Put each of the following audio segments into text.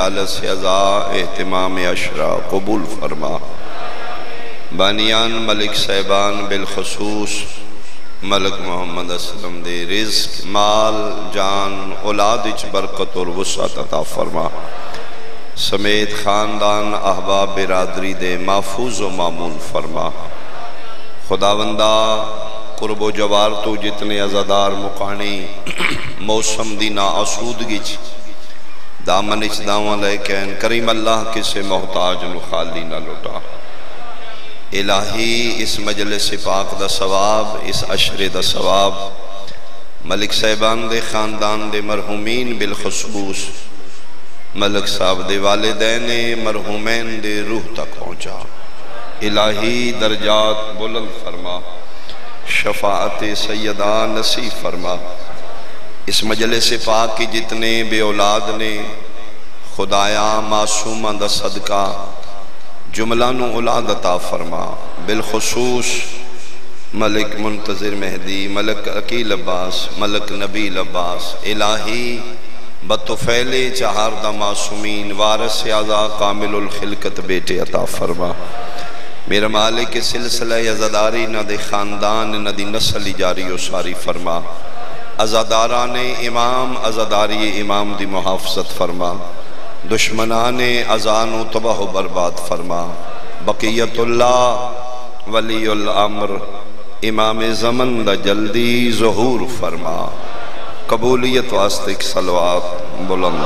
جہالت سے ازاں اہتمام اشرا قبول فرما۔ بانیان ملک صاحبان بالخصوص ملک محمد اسلم دے رزق مال جان اولاد اچ برکت اور وسعت عطا فرما، سمیت خاندان احباب برادری دے محفوظ و معمول فرما۔ خداوندہ قرب و جوار تو جتنے عزادار مقانی موسم دی نا آسودگی چ دامن اچ داواں لے کہن کریم اللہ کسے محتاج نو خالی نہ لٹا۔ الہی اس مجلس پاک دا ثواب، اس عشرے دا ثواب ملک صاحبان دے خاندان دے مرحومین بالخصوص ملک صاحب دے والدین مرحومین دے روح تک پہنچا۔ الہی درجات بلند فرما، شفاعت سیدہ نصیب فرما۔ اس مجلس پاک کی جتنے بے اولاد نے خدایا معصومہ دا صدقہ جملہ نو اولاد عطا فرما، بالخصوص ملک منتظر مہدی، ملک عقیل عباس، ملک نبیل عباس۔ الہی بطفیل چہار دا معصومین وارث اعضا کامل الخلقت بیٹے عطا فرما۔ میرا مالک سلسلہ عزاداری نہ دے خاندان نہ دی نسل جاری و ساری فرما۔ عزاداران امام عزاداری امام دی محافظت فرما، دشمنان ازان و تباہ و برباد فرما۔ بقیت اللہ ولی الامر امام زمن دا جلدی ظہور فرما۔ قبولیت واسطے صلوات بلند۔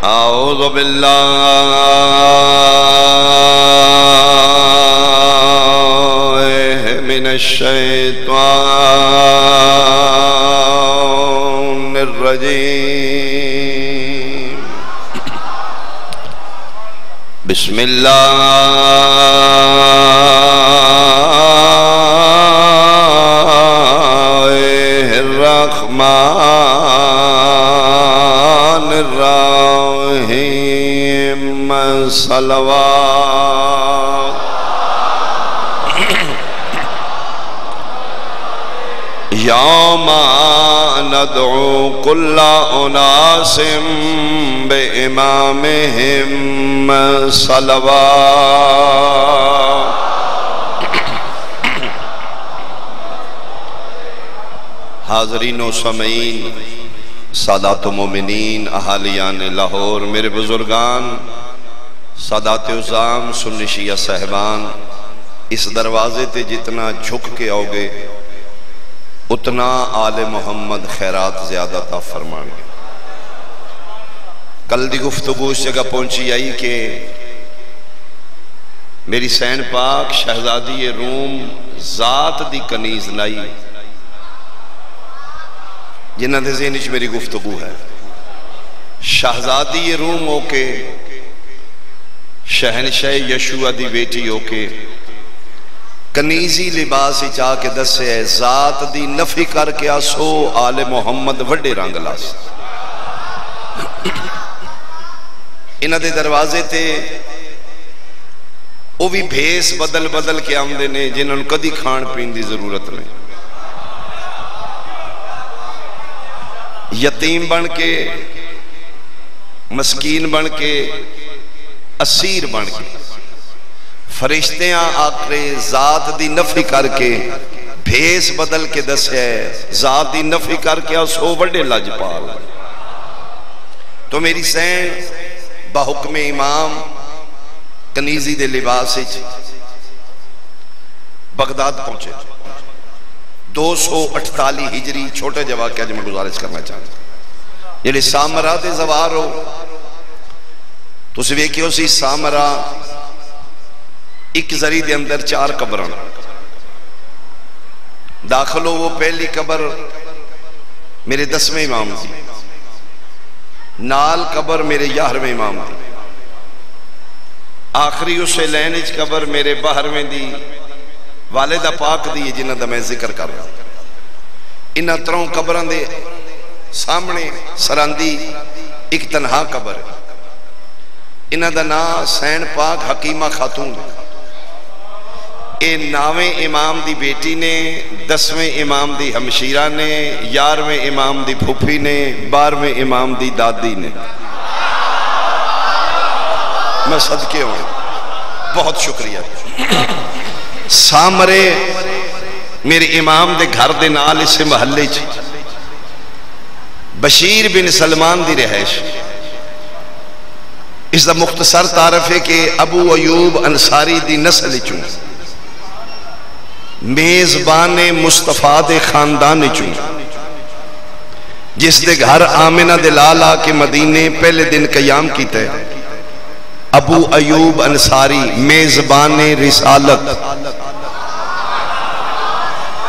اعوذ باللہ من الشیطان الرجیم، بسم اللہ الرحمن الرحیم، صلوات۔ یوم ندعو کل اناس بامامہم صلوات۔ حاضرین و سامعین، سادات و مومنین، اہالیان لاہور، میرے بزرگان، سادات عظام، سنی شیعہ صاحبان، اس دروازے تے جتنا جھک کے آؤ گے اتنا آل محمد خیرات زیادہ تا فرمان گے۔ کل دی گفتگو اس جگہ پہنچی آئی کہ میری سین پاک شہزادی روم ذات دی کنیز لائی، جنہ دے ذہنش میری گفتگو ہے۔ شہزادی روم ہو کے شہنشاہ یشوع دی بیٹی ہو کے کنیزی لباسی چاہ کے دسے ہے ذات دی نفی کر کے آسو آل محمد وڈے رنگ لاس۔ انہ دے دروازے تے وہ بھی بھیس بدل بدل کے آمدے نے جنہوں کدی کھان پین دی ضرورت نہیں، یتیم بن کے مسکین بن کے اسیر بن کے فرشتیاں آکرے ذات دی نفی کر کے بھیس بدل کے دس ہے ذات دی نفی کر کے سو بڑے لاجپال۔ تو میری سین بحکم امام کنیزی دے لباس بغداد پہنچے، 248 ہجری چھوٹے جواب کیا جو میں گزارش کرنا چاہتا ہوں۔ جیلے سامرہ دے زوار ہو تو اسے ویکیو سی سامرہ ایک زری دے اندر 4 قبران داخلو، وہ پہلی قبر میرے 10ویں امام تھی، نال قبر میرے 11ویں امام تھی، آخری اسے لینج قبر میرے 12ویں دی والدہ پاک دی جنہ دا میں ذکر کر رہا ہوں۔ انہ تروں قبران دے سامنے سراندی ایک تنہا قبر ہے، انہ دا نا سین پاک حکیمہ خاتون ہے۔ اے 9ویں امام دی بیٹی نے، 10ویں امام دی ہمشیرہ نے، 11ویں امام دی پھوپھی نے، 12ویں امام دی دادی نے. میں صدقے ہوں، بہت شکریہ. سامرے میرے امام دے گھر دے نال اسے محلے چ بشیر بن سلمان دی رہائش. اس دا مختصر تعارف ہے کہ ابو ایوب انصاری دی نسل چوں، میزبان مصطفیٰ دے خاندان چوں، جس دے گھر آمنہ دے لالا کے مدینے پہلے دن قیام کیتا ہے. ابو ایوب انصاری میزبان رسالت،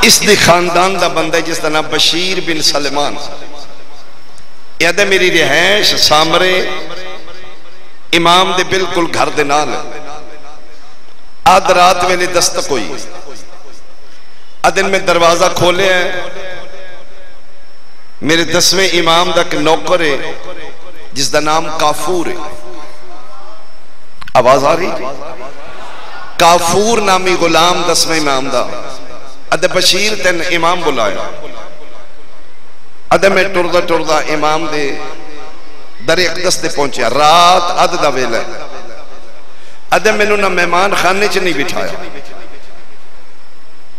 اس دے خاندان دا بندہ جس دا نام بشیر بن سلمان. یہ میری رہائش سامرے امام دے بالکل گھر دے نال. آدھ رات ویلے دستک ہوئی، ادن میں دروازہ کھولے ہیں. میرے 10ویں امام دا ایک نوکر ہے جس دا نام کافور ہے. آواز آ رہی؟ کافور نامی غلام 10ویں امام دا. ادھے بشیر تین امام بلایا. ادھے میں ٹردہ امام دے در اقدس دے پہنچیا. رات ادھ دا ویلہ. ادھے میں نہ مہمان خانے چ نہیں بٹھایا.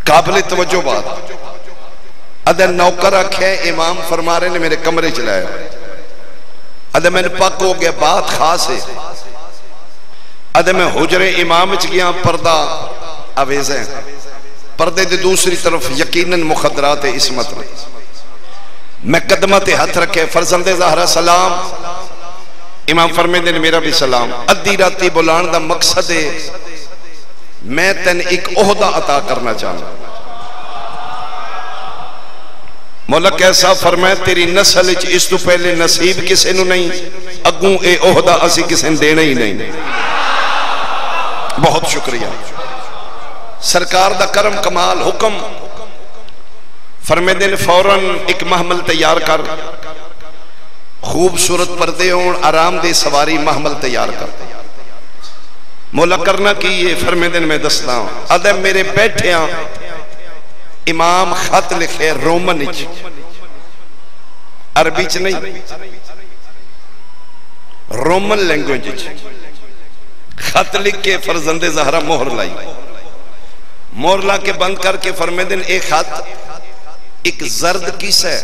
قابل توجہ بات. ادھے نوکر رکھے امام فرما رہے نے میرے کمرے چلایا. ادھے میں نے پاک ہو گیا، بات خاص ہے. ادھے میں حجر امام چ گیا، پردہ آویز ہے. پردے دے دوسری طرف یقیناً مخدرات عصمت میں. میں قدمت ہاتھ رکھے، فرزند زہرا سلام. امام فرمے دے میرا بھی سلام. ادھی راتی بلان دا مقصد ہے میں تین ایک عہدہ عطا کرنا چاہوں. مولا کیسا فرمائے تیری نسل اس تو پہلے نصیب کسے نو نہیں، اگوں اے عہدہ اسی کسے دینا ہی نہیں. بہت شکریہ. سرکار دا کرم کمال حکم فرمے دن فوراً ایک محمل تیار کر، خوبصورت پردے ہون، آرام دے سواری محمل تیار کر. مولا کرنا کی یہ فرمے دن میں دستا ہوں. ادھے میرے بیٹھے ہیں امام خط لکھے رومن چ، عربی چ نہیں، رومن لینگویج چ خط لکھ کے فرزند زہرا مہر لائی. مہر لا کے بند کر کے فرمے دن ایک خط ایک زرد کیس ہے،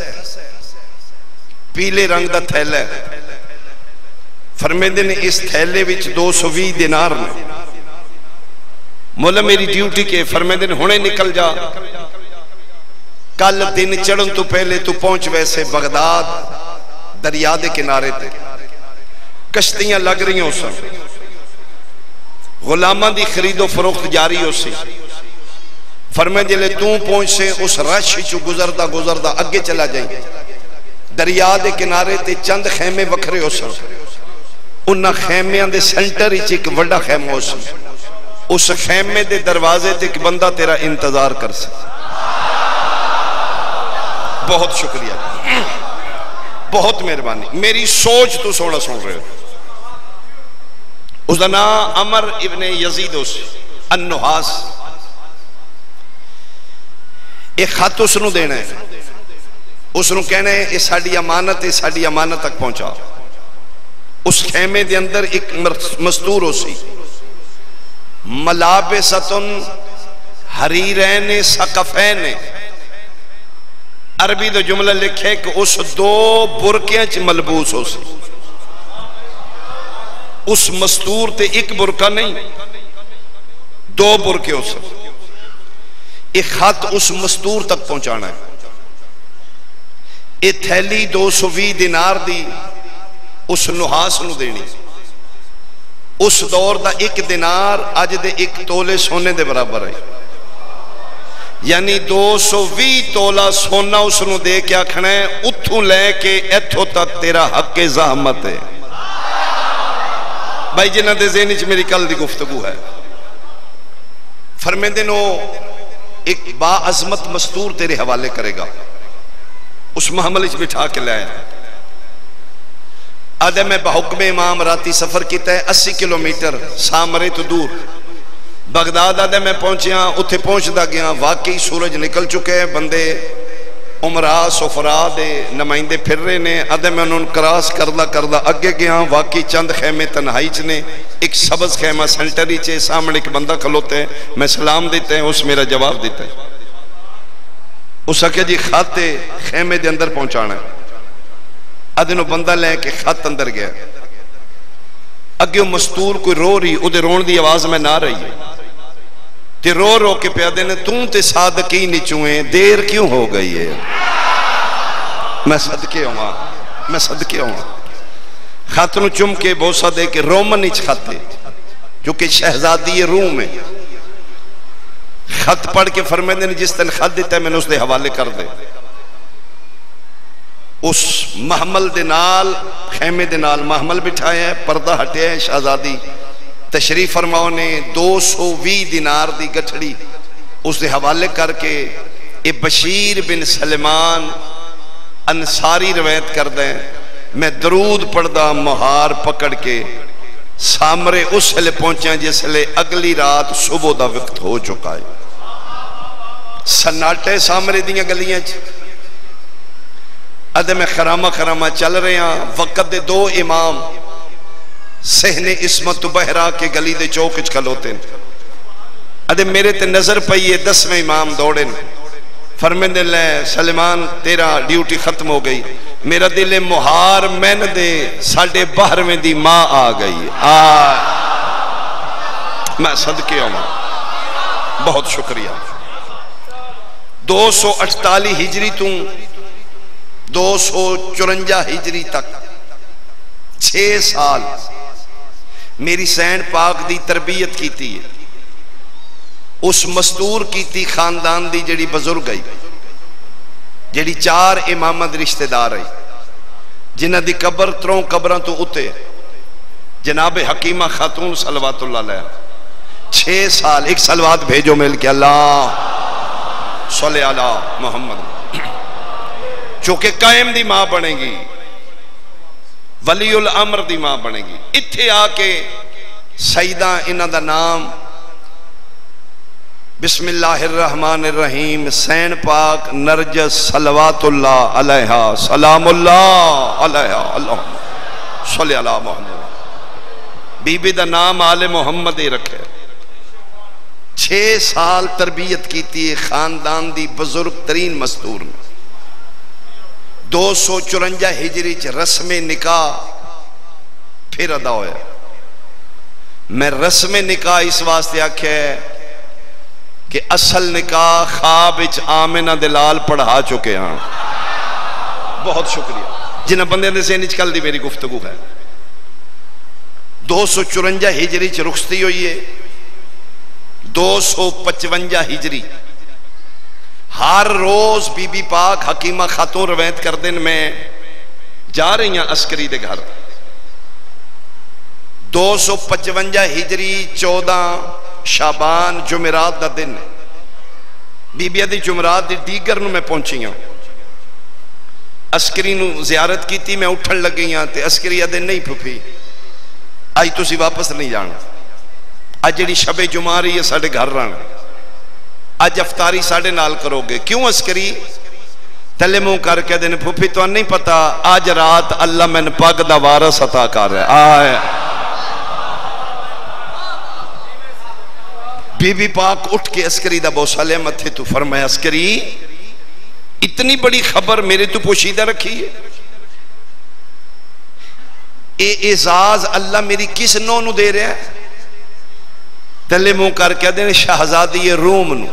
پیلے رنگ دا تھیلے. فرمے دن اس تھیلے وچ 220 دینار میں. مولا میری ڈیوٹی کے فرمے دن ہونے نکل جا، کل دن چڑھن تو پہلے تو پہنچ ویسے بغداد دریا دے کنارے تے. کشتیاں لگ رہی ہوں سن، غلامہ دی خرید و فروخت جاری ہو سی. فرمے جلے تو پہنچ سے اس رش چو گزردہ اگے چلا جائیں. دریا دے کنارے تے چند خیمے وکھرے ہو سن. انہاں خیمیاں دے سنٹر ہی ایک وڈا خیمہ ہو سن. اس خیمے دے دروازے تے ایک بندہ تیرا انتظار کر سن. بہت شکریہ، بہت مہربانی. میری سوچ تو سونا سن رہے ہو. اس دا نام عمر ابن یزید النحاس. ایک خط اس نو دینا ہے، اس نو کہنا ہے یہ ساڑی امانت ہے، ساڑی امانت تک پہنچا. اس خیمے دے اندر ایک مستور ہو سی، ملابستن حریرین سقفین. عربی دو جملہ لکھے کہ اس 2 برکیاں چ ملبوس ہو سی. اس مستور تے ایک برکہ نہیں، 2 برکے ہو سی. ایک خط اس مستور تک پہنچانا ہے. ایک تھیلی 220 دینار دی اس نحاس نو دینی. اس دور دا 1 دینار آج دے 1 تولے سونے دے برابر ہے. یعنی 220 تولہ سونا اس نو دے کیا کھنا ہے اتھوں لے کے ایتھو تک تیرا حق زحمت ہے. بھائی جنہ دے ذہنی چ میری کل دی گفتگو ہے. فرمے دنو ایک با عظمت مستور تیرے حوالے کرے گا. اس محمل اچ بٹھا کے لائے. آدھے میں بحکم امام راتی سفر کیتا ہے 80 کلومیٹر سامرے تو دور. بغداد آدھے میں پہنچیا، اتھے پہنچدا گیا، واقعی سورج نکل چکے ہیں، بندے عمرہ سفرا دے نمائندے پھر رہے نے، آدھے میں انہوں کراس کردہ اگے گیا، واقعی چند خیمے تنہائی چنے، ایک سبز خیمہ سنٹری چے، سامنے ایک بندہ کھلوتے ہیں، میں سلام دیتے ہیں، اس میرا جواب دیتے ہیں، اس آکے جی خاتے خیمے دے اندر پہنچانا ہے، آدھے نو بندہ لے کے خط اندر گیا، اگے مستور کوئی رو رہی، ادھے رون دی آواز میں نہ رہی ہے، تے رو رو کے پیادے نے تم تے صادقی نچویں، دیر کیوں ہو گئی ہے؟ میں صدقے ہوں خط نو چم کے بوسہ دے کے رومن اچ خطے جو کہ شہزادی روم ہے، خط پڑھ کے فرمائے نے جس تن خط دیتا ہے میں نے اس دے حوالے کر دے، اس محمل دے نال خیمے دے نال محمل بٹھایا ہے، پردہ ہٹے ہے، شہزادی تشریف فرماؤ نے 220 دینار دی گٹھڑی اس دے حوالے کر کے اے بشیر بن سلمان انصاری روایت کر دیں، میں درود پڑھدا مہار پکڑ کے سامرے اس لئے پہنچے جس لئے اگلی رات صبح دا وقت ہو چکا ہے، سناٹے سامرے دیاں گلیاں ادھے میں خرامہ چل رہے ہیں، وقت دے 2 امام سہن اسمت بہرا کے گلی دے چوکچ کھلوتے ہیں، ادھے میرے تے نظر پئیے 10ویں امام دوڑیں، فرمین دے لے سلمان تیرا ڈیوٹی ختم ہو گئی، میرا دل مہار میں نے دے 12.5 دی ماں آ گئی، میں صدقے ہوں، بہت شکریہ۔ 248 ہجری تو 254 ہجری تک 6 سال میری سین پاک دی تربیت کی تھی، اس مستور کی تھی خاندان دی جڑی بزرگ گئی، جڑی 4 امامت رشتہ دار ہے، جنہ دی قبر 3 قبران تو اتے جناب حکیمہ خاتون صلوات اللہ علیہ 6 سال، ایک صلوات بھیجو مل کے اللہ صلی اللہ محمد، چونکہ قائم دی ماں بنے گی، ولی الامر دی ماں بنے گی، اتھے آکے سیدہ انہ دا نام بسم اللہ الرحمن الرحیم سین پاک نرجس صلوات اللہ علیہ سلام اللہ علیہ اللہم صلی اللہ محمد، بی بی دا نام آل محمد رکھے، 6 سال تربیت کی تھی خاندان دی بزرگ ترین مستور میں۔ 254 ہجری چ رسم نکاح پھر ادا ہویا، میں رسم نکاح اس واسطے آکھے کہ اصل نکاح خواب اچ آمنہ دلال پڑھا چکے ہیں، بہت شکریہ جنہ بندے نے سے نچکل دی میری گفتگو ہے۔ 254 ہجری چ رخصتی ہوئی ہے، 255 ہجری ہر روز بی بی پاک حکیمہ خاتون روایت کر دن میں جا رہی ہیں عسکری دے گھر، 255 ہجری 14 شعبان جمعرات دا دن، بی بی دی جمعرات دی دیگر نو میں پہنچی ہوں، عسکری نو زیارت کی تھی، میں اٹھن لگی ہوں تے عسکری دن نہیں پھپی آئی تو سی واپس نہیں جانا، آج جڑی شب جمعہ رہی ہے ساڑھے گھر رہنا، آج افطاری ساڑھے نال کرو گے، کیوں عسکری تلے منہ کر کے دن پھپی تو نہیں پتا آج رات اللہ میں پاک دا وارث عطا کر رہے آئے، بی بی پاک اٹھ کے عسکری دا بوسہ لے متھے تو فرمایا عسکری اتنی بڑی خبر میرے تو پوشیدہ رکھی ہے، اے اعزاز اللہ میری کس نو نو دے رہے ہیں؟ تلے منہ کر کے دن شہزادی روم نو،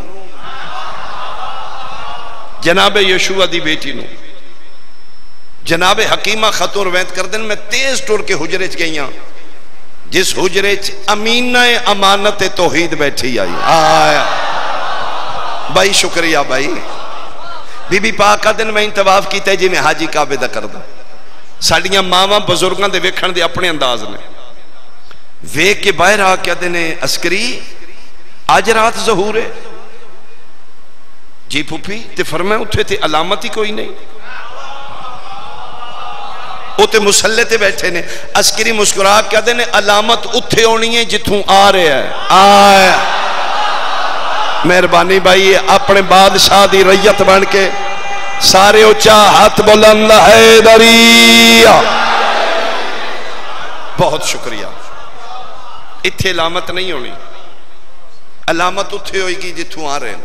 جناب یشوع دی بیٹی نو، جناب حکیمہ خاتون روایت کر دن میں تیز ٹور کے حجرے چ گئی ہوں، جس حجرے چ امینہ امانت توحید بیٹھی آئی، آیا بھائی شکریہ بھائی، بی بی پاک کا دن میں انتواف کیتا ہے جی میں حاجی کعبے دا کر دا، ساڑیاں ماما بزرگاں دے ویکھن دے اپنے انداز نے، ویک کے باہر آ کیا دینے عسکری آج رات ظہور ہے جی پھوپی تے فرمائے اٹھے تھے علامت ہی کوئی نہیں، اتے مسلح تے بیٹھے نے، عسکری مسکرا کیا دینے علامت اتھے ہونی ہے جتھوں آ رہے ہیں، آیا مہربانی بھائی اپنے بادشاہ دی رعیت بن کے سارے اچھا ہاتھ بلند حیدری. بہت شکریہ. اتھے علامت نہیں ہونی، علامت اتھے ہوئی گی جتھوں آ رہے ہیں.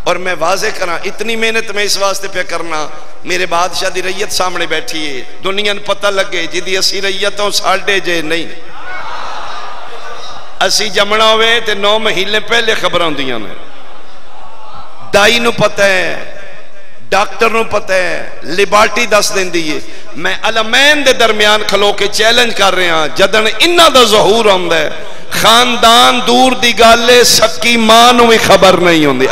اور میں واضح کرنا اتنی محنت میں اس واسطے پہ کرنا میرے بادشاہ دی رعیت سامنے بیٹھی ہے، دنیا نے پتہ لگے جدی اسی رعیتوں ساڑھے جے نہیں. اسی جمنا ہوئے تے 9 مہینے پہلے خبر ہوندیاں نے. دائی نو پتہ ہے، ڈاکٹر نو پتہ ہے، لیبارٹی دس دین دیئے. میں علمین دے درمیان کھلو کے چیلنج کر رہے ہیں جدن انہا دا ظہور ہوندہ ہے خاندان دور دی گالے سکی ماں نو بھی خبر نہیں ہوندی.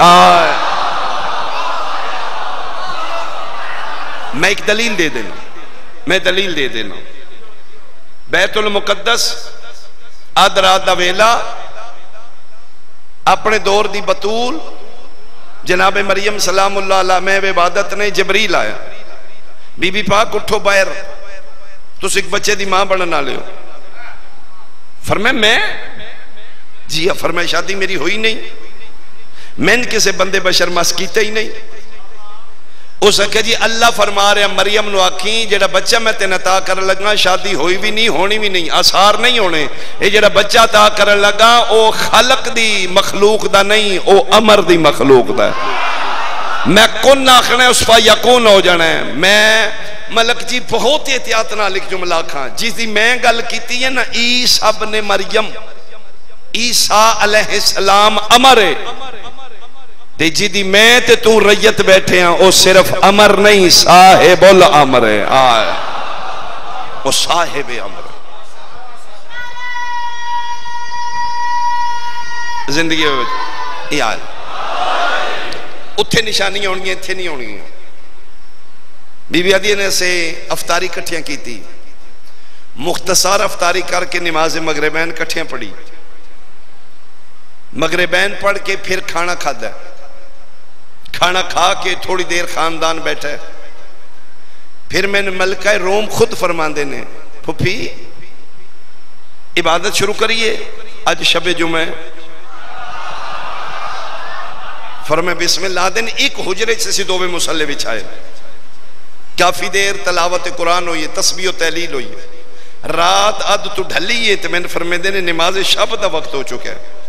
میں ایک دلیل دے دینا. بیت المقدس آدھ رات دا ویلا اپنے دور دی بطول جناب مریم سلام اللہ علیہ میں عبادت نے جبریل آیا، بی بی پاک اٹھو باہر تُس ایک بچے دی ماں بڑھنا لے ہو. فرمائے میں جی فرمائے شادی میری ہوئی نہیں، میں نے کسے بندے بشر مس کیتے ہی نہیں. اس نے کہا جی اللہ فرما رہے ہیں مریم نو آکھیں جیڑا بچہ میں تینا تا کر لگا شادی ہوئی بھی نہیں ہونی بھی نہیں آثار نہیں ہونے. یہ جیڑا بچہ تا کر لگا او خلق دی مخلوق دا نہیں او امر دی مخلوق دا ہے. میں کن آخنا ہے اس فا یکون ہو جانا ہے. میں ملک جی بہت احتیاط نہ لکھ جملہ کھاں جس دی میں گل کیتی ہے نا عیسیٰ ابن مریم عیسیٰ علیہ السلام امر ہے دے جی دی میں تے تو ریت بیٹھے ہیں او صرف امر نہیں صاحب الامر ہے. او صاحب امر زندگی میں یاد اتھے نشانیاں ہونگی اتھے نہیں ہونگی. بی بی عدیہ نے سے افطاری کٹھیاں کی تھی، مختصر افطاری کر کے نماز مغربین کٹھیاں پڑھی، مغربین پڑھ کے پھر کھانا کھادا ہے. کھانا کھا کے تھوڑی دیر خاندان بیٹھا ہے. پھر میں نے ملکہ روم خود فرماندے نے پھپھی عبادت شروع کریے آج شب جمعہ. فرمائے بسم اللہ دن ایک حجرے سے دووے مسلح بچھائے کافی دیر تلاوت قرآن ہوئی تسبیح و تحلیل ہوئی. رات اد تو ڈھلی ہے تو میں نے فرمائے دینے نماز شب دا وقت ہو چکا ہے.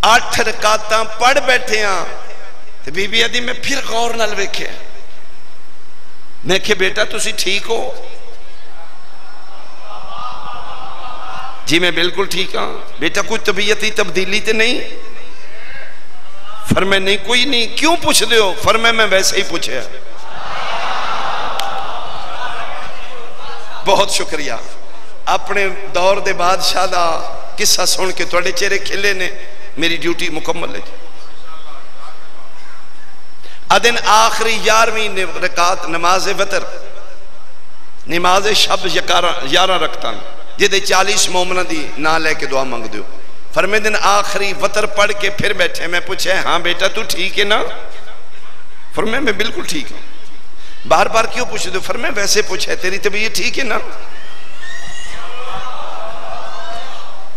8 رکعتاں پڑھ بیٹھے ہیں تو بی بی عدی میں پھر غور نہ لوکھے میں کہ بیٹا تسی ٹھیک ہو؟ جی میں بالکل ٹھیک ہاں. بیٹا کوئی طبیعتی تبدیلی تے نہیں؟ فرمائے نہیں کوئی نہیں. کیوں پوچھ دے ہو؟ فرمائے میں ویسے ہی پوچھے. بہت شکریہ. اپنے دور دے بادشاہ دا قصہ سن کے توڑے چہرے کھلے نے میری ڈیوٹی مکمل ہے. ادن آخری 11ویں رکعت نماز وتر نماز شب 11 رکھتا جدے 40 مومنہ دی نہ لے کے دعا مانگ دیو. فرمائے دن آخری وتر پڑھ کے پھر بیٹھے. میں پوچھے ہاں بیٹا تو ٹھیک ہے نا؟ فرمائے میں بالکل ٹھیک ہوں. بار بار کیوں پوچھے دو؟ فرمائے ویسے پوچھے تیری طبیعت ٹھیک ہے نا؟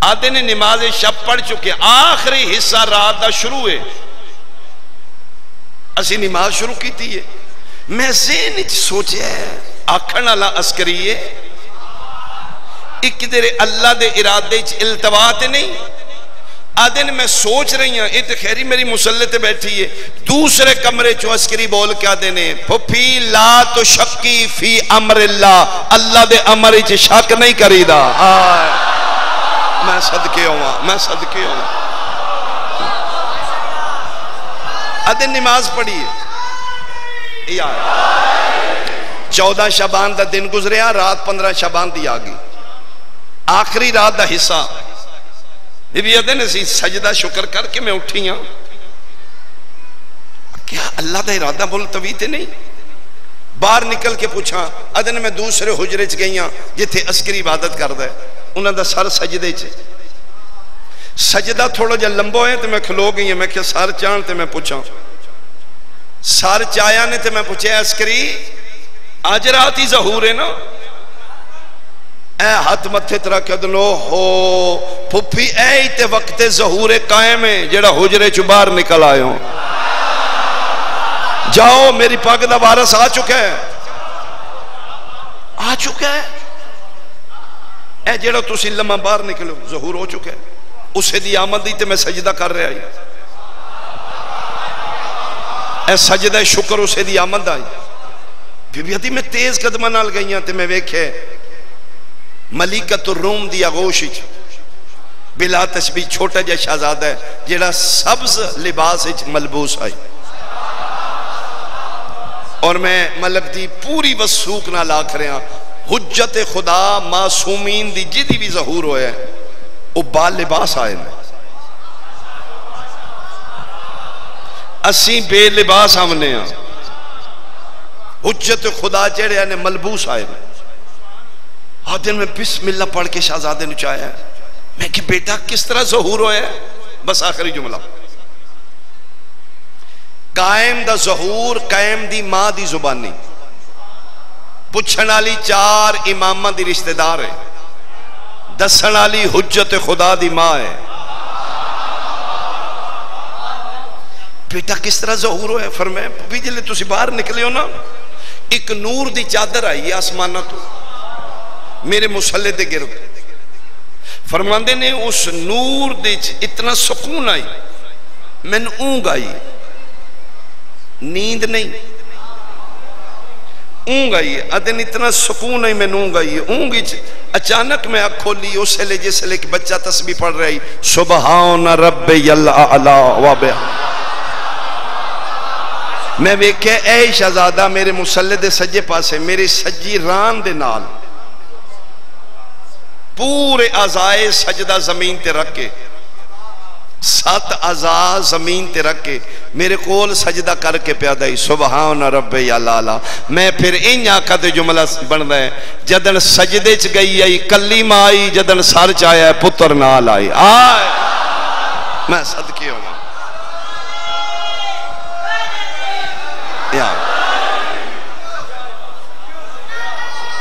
آدھے نے نماز شب پڑھ چکے آخری حصہ رات دا شروع ہے. اسی نماز شروع کی تھی. میں ذہن سوچے آکھن اللہ عسکری ہے ایک دیر اللہ دے ارادے التوات نہیں. آدھے نے میں سوچ رہی ہوں یہ تو خیری میری مسلح بیٹھی ہے. دوسرے کمرے چو عسکری بول کیا دینے پھپھی لا تو شکی فی امر اللہ اللہ دے امر چ شک نہیں کری دا. میں صدقے ہوں. ادھے نماز پڑھی ہے. 14 شعبان دا دن گزریا رات 15 شعبان دی آگئی آخری رات دا حصہ. بی بی ادھے نے سجدہ شکر کر کے میں اٹھی ہوں. کیا اللہ دا ارادہ ملتوی تے نہیں؟ باہر نکل کے پوچھا. ادھے نے میں دوسرے حجرے چ گئی ہوں جتھے عسکری عبادت کر دے. انہوں دا سر سجدے چھے سجدہ تھوڑا جا لمبو ہے تو میں کھلو گئی ہیں. میں کیا سار چاند تے میں پوچھا سار چایا نے تے میں پوچھے عسکری آج رات ہی ظہور ہے نا؟ اے ہاتھ متھے ترہ کدنو ہو پھپھی اے تے وقت ظہور قائم ہے جڑا حجرے چ باہر نکل آئے ہوں جاؤ میری پاک دا وارث آ چکا ہے اے جڑا تسی لمحہ باہر نکلو ظہور ہو چکا ہے اسے دی آمد دی تے میں سجدہ کر رہا ہی اے سجدہ شکر اسے دی آمد آئی بی بی میں تیز قدمہ نال گئیاں تے میں ویکھے ملیکت الروم دی آغوش بلا تشبیہ چھوٹا جا شہزادہ ہے جڑا سبز لباس ملبوس آئی اور میں ملک دی پوری وسوق نہ لاکھ رہا حجت خدا معصومین دی جدی بھی ظہور ہوئے ہیں وہ بال لباس آئے ہیں اسی بے لباس ہمنے ہیں حجت خدا جڑے ہیں ملبوس آئے ہیں آدھن میں بسم اللہ پڑھ کے شہزادے نچایا ہے میں کہ بیٹا کس طرح ظہور ہوئے ہیں بس آخری جملہ قائم دا ظہور قائم دی ماں دی زبانی پچھنالی چار امامہ دی رشتہ دار ہے دسنالی حجت خدا دی ماں ہے بیٹا کس طرح ظہور ہوئے فرمائے بھی جلے تسی باہر نکلے ہو نا ایک نور دی چادر آئی ہے آسمانہ تو میرے مسلح دے گرد فرماندے نے اس نور دے اتنا سکون آئی میں نے اونگ آئی نیند نہیں اونگ آئی ادن اتنا سکون آئی میں نے اونگ آئی اونگ اچانک میں آنکھ کھولی اس لے جس لے کہ بچہ تسبیح پڑھ رہی سبحان رب الاعلی و بحمدہ میں ویکھے اے شہزادہ میرے مسلح دے سجے پاسے میری سجی ران دے نال پورے اعضائے سجدہ زمین تے رکھ کے 7 اعضاء زمین تے رکھ کے میرے کول سجدہ کر کے پیادہ ہی سبحان رب الاعلی میں پھر ان آقا تے جملہ بن رہے ہیں جدن سجدے چ گئی آئی کلیم آئی جدن سر چایا ہے پتر نال آئی آئے میں صدقے ہوں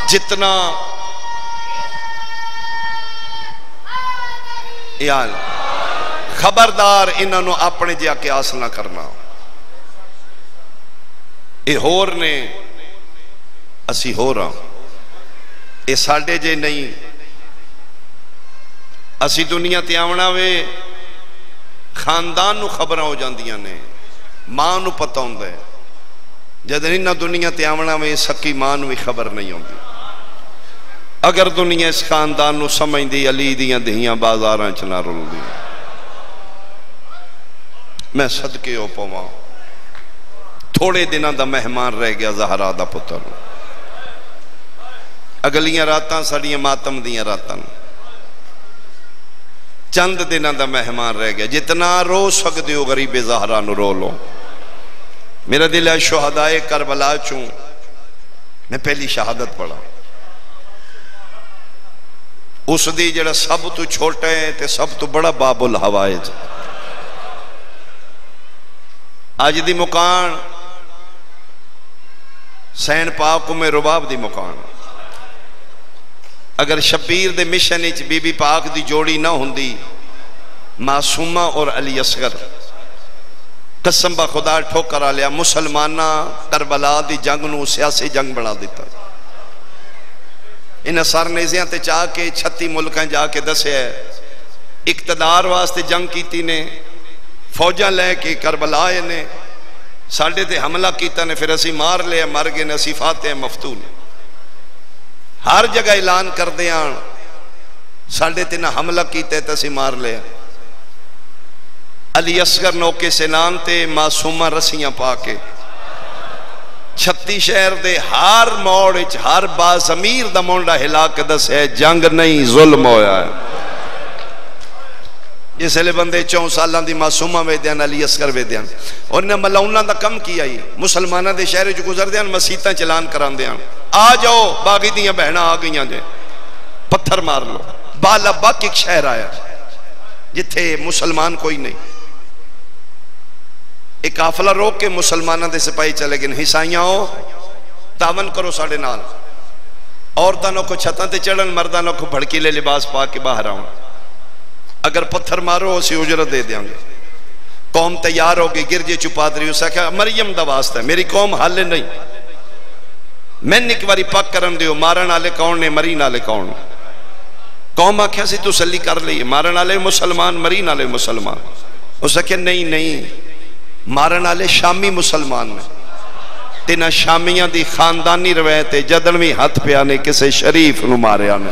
جتنا یار خبردار انہوں اپنے جا کے آس نہ کرنا اے ہور نے اسی ہو رہا اے ساڑھے جے نہیں اسی دنیا تے آونا وے خاندان نو خبریں ہو جاندیاں نے ماں نو پتہ ہوندہ ہے جدن انہا دنیا تے آونا وے سکی ماں نو خبر نہیں ہوندی اگر دنیا اس خاندان نو سمجھ دی علی دیاں دہیاں بازاراں چنا رول دی میں صدقے ہو پواں تھوڑے دنوں دا مہمان رہ گیا زہرا دا پتر اگلیاں راتاں سڑیاں ماتم دیاں راتاں چند دنوں دا مہمان رہ گیا جتنا رو سکتے ہو غریب زہرا نو رو لو میرا دل ہے شہدائے کربلا چوں میں پہلی شہادت پڑھا اس دی جڑا سب تو چھوٹے ہیں تے سب تو بڑا باب الحوائج آج دی مکان سین پاک میں رباب دی مکان اگر شبیر دے مشن اچ بی بی پاک دی جوڑی نہ ہوندی معصومہ اور علی اصغر قسم با خدا ٹھوکر آ لیا مسلمانہ کربلا دی جنگ نو سیاسی جنگ بنا دیتا انہیں سرنیزیاں تے چاہ کے 36 ملکیں جا کے دسے ہے اقتدار واسطے جنگ کیتی نے فوجاں لے کے کربلائے نے ساڑھے تے حملہ کیتا نے پھر اسی مار لے مر گئے نے اسی فاتح مفتون ہر جگہ اعلان کر دیاں ساڑھے تے نہ حملہ کیتے تے اسی مار لے علی اصغر نوکے سینان تے معصومہ رسیاں پا کے 36 شہر دے ہر موڑ ہر بازمیر دا مونڈا ہلا کے دس ہے جنگ نہیں ظلم ہویا ہے جس لئے بندے 4 سالان دی معصومہ وے دیان علی اصغر وے دیان اور انہیں ملاؤنہ دا کم کیا ہی مسلمانہ دے شہر جو گزر دیان مسیطہ چلان کران دیان آ جاؤ باغی دیاں بہنہ آ گئیاں دے پتھر مار لو بالا باک ایک شہر آیا جتھے مسلمان کوئی نہیں ایک قافلہ روک کے مسلمانہ دے سپاہی چلے گئے حسائیاں ہو تاون کرو ساڑھے نال عورتانوں کو چھتاں تے چڑھن مردانوں کو بھڑکیلے لباس پا کے باہر آؤں اگر پتھر مارو اسی اجرت دے دیاں گے. قوم تیار ہو گئی, گرجے چ پادری اسے کہا مریم دا واسطہ ہے, میری قوم حال نہیں. میں ایک باری پاک کرن دیو, مارن والے کون نے, مرین والے کون نے؟ قوم آکھیا سی تسلی کر لئی, مارن والے مسلمان, مرین والے مسلمان. اسے کہا نہیں نہیں, مارن والے شامی مسلمان نے. تینا شامیاں دی خاندانی روایت ہے, جدنویں ہاتھ پیا نے کسے شریف نو ماریا نے.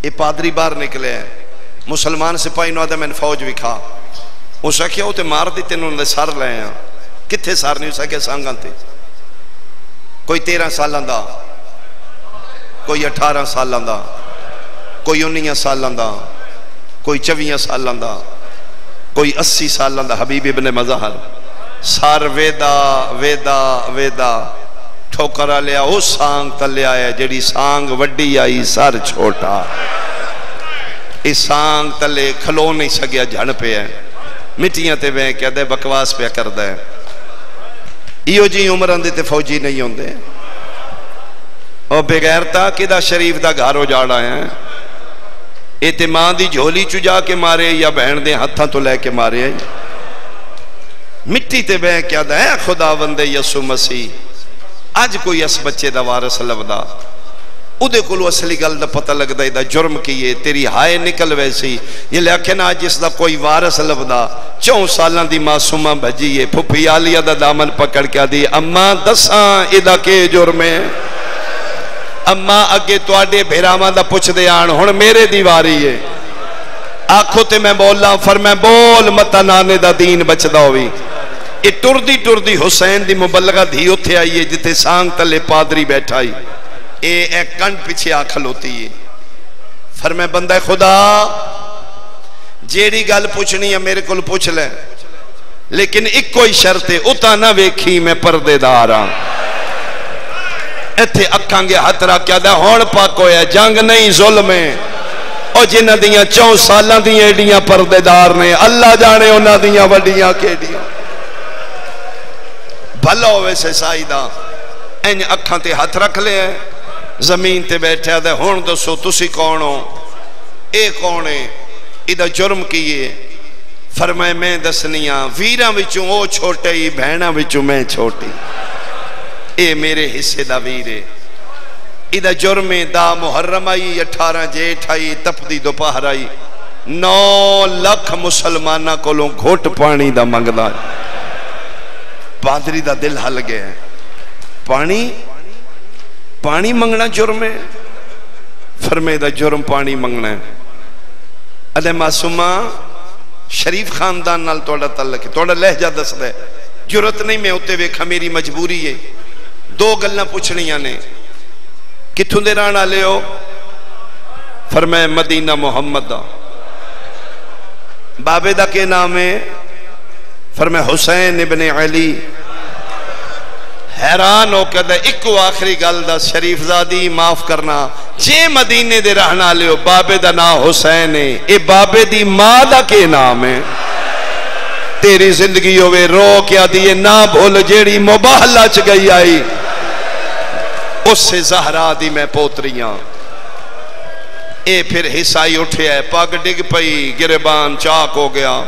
یہ پادری باہر نکلے ہیں, مسلمان سپاہی نو آدھا میں فوج بھی کھا. اسے کہا وہ تے مار دی تینوں نے سار لے ہیں, کتھے سار نہیں؟ اسے کہا سانگاں تے. کوئی 13 سالہ دا, کوئی 18 سالہ دا, کوئی 19 سالہ دا, کوئی 24 سالہ دا, کوئی 80 سالہ دا. حبیب ابن مظہر سار ویدہ ویدہ ویدہ ٹھوکرہ لیا, اس سانگ تلے آیا جڑی سانگ وڈی آئی سار چھوٹا. اس سانگ تلے کھلو نہیں سگیا, جھڑ پہ ہے, مٹیاں تے بیں کیا دے, بکواس پہ کر دے. ایو جی عمران دیتے فوجی نہیں ہوندے, اور بغیر تا کدہ شریف دا گھارو جاڑا ہے. اعتماد دی جھولی چو جا کے مارے یا بہن دے ہتھاں تو لے کے مارے. مٹی تے بے کیا دا ہے خدا بندے یسو مسیح. آج کوئی اس بچے دا وارث لبدا, ادھے کلو اصلی گل دا پتہ لگ دا دا جرم کیے, تیری ہائے نکل ویسی. یہ لیکن آج جس دا کوئی وارث لبدا, 4 سالان دی معصومہ بھجیے, پھپی آلیہ دا دامن پکڑ کیا دی, اماں دساں ادھا کے جرمیں, اماں اگے تو آڈے بھیراما دا پچھ دے آن, ہن میرے دیواری ہے. آنکھوں تے میں بولا, فرمائے بول متا نانے دا دین بچ دا ہوئی. یہ ٹردی حسین دی مبلغہ دھی اتھے آئیے جتے سانگ تلے پادری بیٹھائی. ایک کنڈ پیچھے آکھل ہوتی ہے. فرمائے بندہ خدا جیڑی گل پوچھنی ہے میرے کل پوچھ لے, لیکن ایک کوئی شرط ہے, اتا نہ ویکھی میں پردے دارا. ایتھے اکھاں گے ہاتھ رکھ کیا دا, ہون پاک ہویا, جنگ نہیں ظلم ہے. اور جنہ دیاں 4 سالاں دیاں ایڈیاں پردے دار نے, اللہ جانے انہاں دیاں وڈیاں کیڈیاں. بھلا ہوئے سے سائیدہ این اکھاں تے ہاتھ رکھ لے ہیں, زمین تے بیٹھے دے, ہون دسو تسی کون ہو, اے کون ہے, ادھا جرم کیے. فرمائے میں دسنیاں, ویراں وچوں او چھوٹے ہی, بہناں وچوں میں چھوٹی. اے میرے حصے دا ویرے. ادھا جرم دا محرم آئی, 18 جیٹھ آئی, تپدی دوپہر آئی, 9 لاکھ مسلمانہ کولوں گھوٹ پانی دا منگدا. پادری دا دل ہل گئے, پانی منگنا جرم ہے. فرمے دا جرم پانی منگنا ہے. ادھے معصومہ شریف خاندان نال توڑا تعلق ہے, توڑا لہجہ دس دے, جرت نہیں میں ہوتے ویکھا میری مجبوری ہے. 2 گلنا پوچھنیاں نے, کتھوں دے رانا لے ہو؟ فرمائے مدینہ محمد دا. بابے دا کے نام ہے؟ فرمائے حسین ابن علی. حیران ہو کہ ایک آخری گل دا, شریف زادی معاف کرنا, جے مدینے دے رہنا لے ہو, بابے دا نام حسین ہے, اے بابے دی ماں دا کے نام ہے. تیری زندگی ہوئے رو کیا دیئے, نہ بھول جیڑی مباہلہ چ گئی آئی, اس سے زہرا دی میں پوتریاں. اے پھر حصائی اٹھے ہے, پاگ ڈگ پئی, گربان چاک ہو گیا,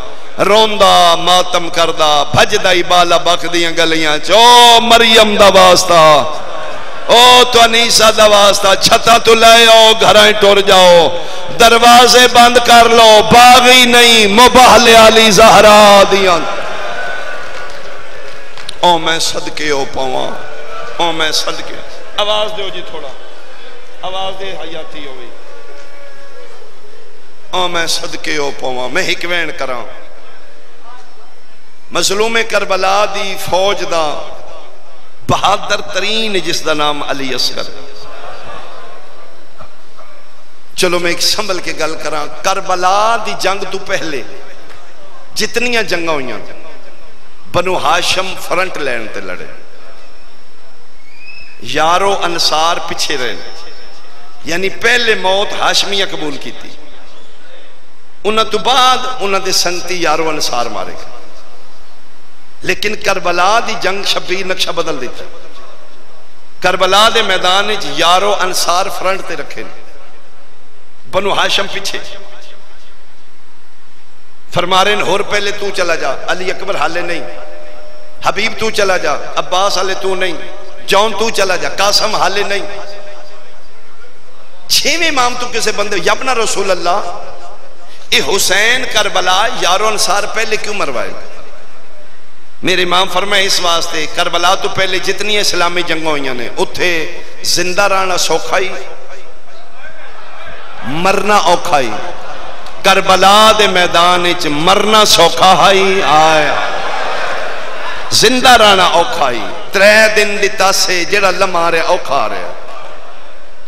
روندہ ماتم کردہ, بھجدائی بالا بک دیاں گلیاں, او مریم دا واسطہ, او تو انیسہ دا واسطہ, چھتا تو لائے آؤ, گھرائیں ٹور جاؤ, دروازے بند کر لو, باغی نہیں, مباہلے علی زہرا دیاں. او میں صدقے ہو پاواں, او میں صدقے. آواز دے ہو جی, تھوڑا آواز دے, حیاتی ہوئی. او میں صدقے ہو پاواں, میں ہکوین کراں. مظلوم کربلا دی فوج دا بہادر ترین جس دا نام علی اصغر. چلو میں ایک سنبھل کے گل کراں. کربلا دی جنگ تو پہلے جتنیاں جنگاں ہوئیاں, بنو ہاشم فرنٹ لین تے لڑے, یارو انصار پچھے رہے, یعنی پہلے موت ہاشمیہ قبول کی تھی, انہاں تو بعد انہاں دے سنگتی یارو انصار مارے گئے. لیکن کربلا دی جنگ شبیر نقشہ بدل دیتا. کربلا دے میدان یارو انصار فرنٹ تے رکھے, بنو ہاشم پیچھے فرما رہے ہیں اور پہلے تو چلا جا، علی اکبر حالے نہیں، حبیب تو چلا جا، عباس حالے تو نہیں، جون تو چلا جا، قاسم حالے نہیں، چھویں امام تو کسے بندے یابنا رسول اللہ اے حسین کربلا یارو انصار پہلے کیوں مروائے؟ میرے امام فرمائے اس واسطے کربلا تو پہلے جتنی اسلامی جنگوں ہوئیاں نے اتھے زندہ رہنا سوکھائی مرنا اوکھائی، کربلا دے میدان اچ مرنا سوکھا ہائی آیا زندہ رہنا اوکھائی، 3 دن دی تاسے جڑا لمحہ رہے اوکھا رہے،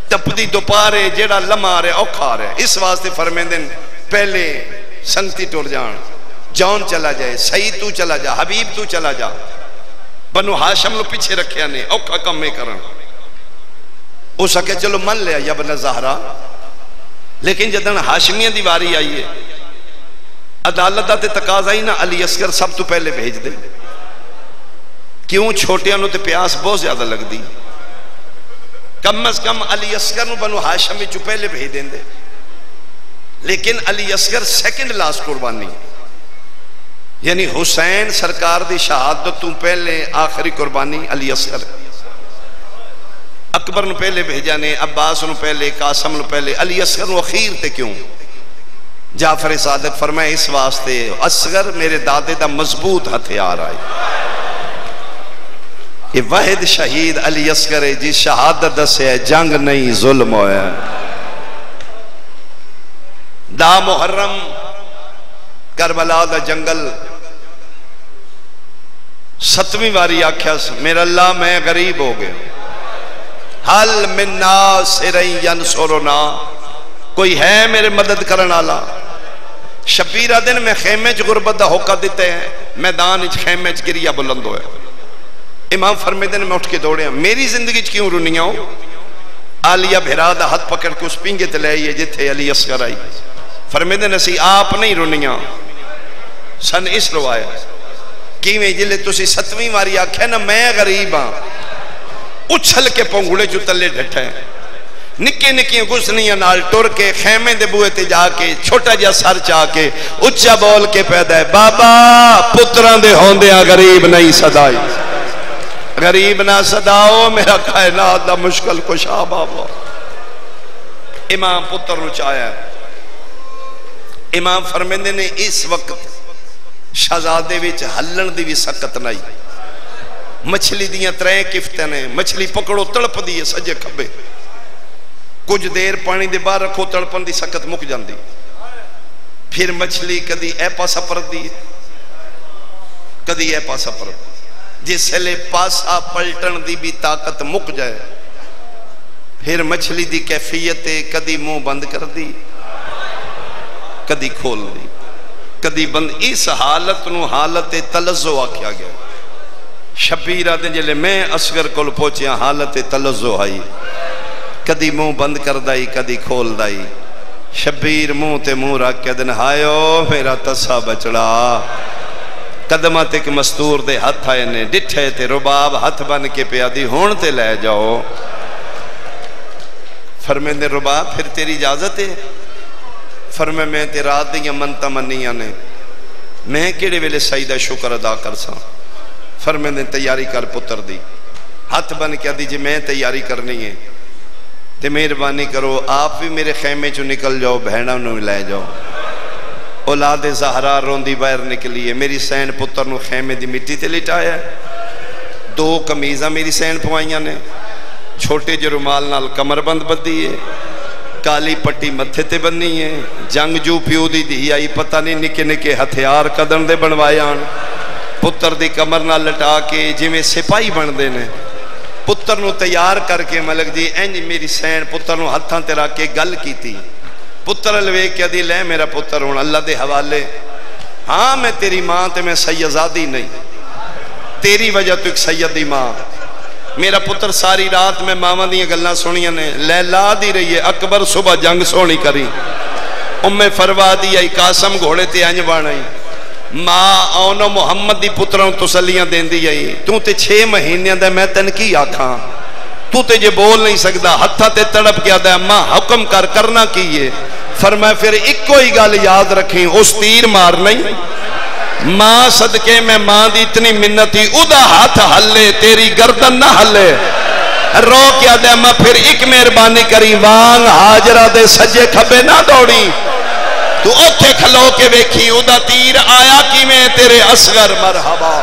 تپدی دوپارے جڑا لمحہ رہے اوکھا رہے، اس واسطے فرمیندن پہلے سنگتی ٹور جان، جون چلا جائے، سعید تو چلا جا، حبیب تو چلا جا، بنو ہاشم لو پیچھے رکھیا نے اوکھا کم میں کرن، او سکے چلو من لیا یا بن زہرا، لیکن جدن ہاشمیہ دیواری آئیے عدالتہ تے تقاضا ہی نا علی اصغر سب تو پہلے بھیج دے، کیوں چھوٹیاں نو تے پیاس بہت زیادہ لگ دی، کم از کم علی اصغر نو بنو ہاشمی چو پہلے بھیج دیں دے، لیکن علی اصغر سیکنڈ لاس قربانی، یعنی حسین سرکار دی شہادت تو پہلے آخری قربانی علی اصغر، اکبر نو پہلے بھیجا نے، عباس نو پہلے، قاسم نو پہلے، علی اصغر نو اخیر تے کیوں؟ جعفر صادق فرمائے اس واسطے اصغر میرے دادے دا مضبوط ہتھیار آئی، یہ واحد شہید علی اصغر ہے جی شہادت دسے ہے جنگ نہیں ظلم ہویا دا محرم کربلا دا جنگل 7ویں واری آکھیا میرا اللہ میں غریب ہو گیا، حل من ناصر ینصرنا، کوئی ہے میرے مدد کرن والا؟ شبیرہ دن میں خیمے چ غربت دا ہوکا دیتے ہیں، میدان چ خیمے چ گریا بلند ہوئے، امام فرمیدے نے میں اٹھ کے دوڑے ہیں، میری زندگی چ کیوں رونیاں ہو؟ آلیہ بھرا دا ہاتھ پکڑ کے اس پینگے تے لے آئیے جتھے علی اصغر آئی، فرمیدے نے سی آپ نہیں رونیاں سن اس روایا کیویں جلے تسی 7ویں واری آکھیا نا میں غریب ہاں، اچھل کے پونگڑے جو تلے ڈھٹے نکے نکے گزنیاں نال ٹر کے خیمے دے بوئے تے جا کے چھوٹا جا سر چاہ کے اچھا بول کے پیدا ہے بابا پتران دے ہوندیاں غریب نہیں صدائی، غریب نہ صداؤ میرا کائنات دا مشکل کشا بابا۔ امام پتر نو چاہیا ہے، امام فرمیندے نے اس وقت شہزادے وچ ہلن دی بھی سکت نہیں، مچھلی دیاں 3 کفتیں نے، مچھلی پکڑو تڑپ دیئے سجے کھبے، کچھ دیر پانی دے باہر رکھو تڑپن دی سکت مک جاندی، پھر مچھلی کدی اے پاسا پرد دی کدی اے پاسا پرد، جس لے پاسا پلٹن دی بھی طاقت مک جائے، پھر مچھلی دی کیفیت کدی منہ بند کر دی کدی کھول دی کدی بند، اس حالت نو حالت تلزو آکھیا گیا۔ شبیرہ دن جلے میں اصغر کل پہنچیا حالت تلزو آئی، کدی منہ بند کر دائی کدی کھول دائی، شبیر منہ تے منہ رکھ کے دن ہائیو میرا تسا بچڑا، قدمہ تک مستور دے ہاتھ آئے نے ڈٹھے تے رباب ہاتھ بن کے پیادی ہون تے لے جاؤ، فرمے نے رباب پھر تیری اجازت ہے؟ فرمے میں تے رات دیاں منتا منیاں نے، میں کیڑے ویلے سیدہ شکر ادا کر ساں، فرمے نے تیاری کر پتر دی، ہاتھ بن کے دی جی میں تیاری کرنی ہے تے مہربانی کرو آپ بھی میرے خیمے چو نکل جاؤ، بہنہ نو لے جاؤ، اولاد زہرا روندی باہر نکلی ہے، میری سین پتر نو خیمے دی مٹی تے لٹایا ہے، 2 کمیزہ میری سین پوائیاں نے، چھوٹے جو رومال نال کمر بند بدی ہے، کالی پٹی متھے تے بننی ہے، جنگ جو پیو دی دی آئی پتہ نہیں نکے نکے ہتھیار قدم دے بنوایاں، پتر دی کمر نہ لٹا کے جی میں سپاہی بن دینے، پتر نو تیار کر کے ملک جی اینج میری سین پتر نو ہتھاں تے رکھ کے گل کی تھی، پتر الوے کیا دی لے میرا پتر ہون اللہ دے حوالے، ہاں میں تیری ماں تے میں سیدزادی نہیں، تیری وجہ تو ایک سیدی ماں، میرا پتر ساری رات میں ماما دیاں گلنا سنیاں نے، لیلا دی رہی ہے اکبر صبح جنگ سونی کری، فروا دی آئی قاسم گھوڑے تے انج بانائی، ماں آنو محمد دی پتروں تسلیاں دین دی آئی، تو تے 6 مہینیاں دے میں تن کی آکھاں، تو تے جے بول نہیں سکتا، ہتھا تے تڑپ کے آدھا ماں حکم کر کرنا کیے؟ فرمایا پھر ایک کوئی گل یاد رکھیں، اس تیر مار نہیں ماں صدقے میں ماں دی اتنی منت تھی، ادا ہاتھ ہلے تیری گردن نہ ہلے۔ رو کیا دے ماں پھر ایک مہربانی کری، وانگ حاجرہ دے سجے کھبے نہ دوڑی، تو اتھے کھلو کے ویکھی ادا تیر آیا کی میں تیرے اصغر۔ مرحبا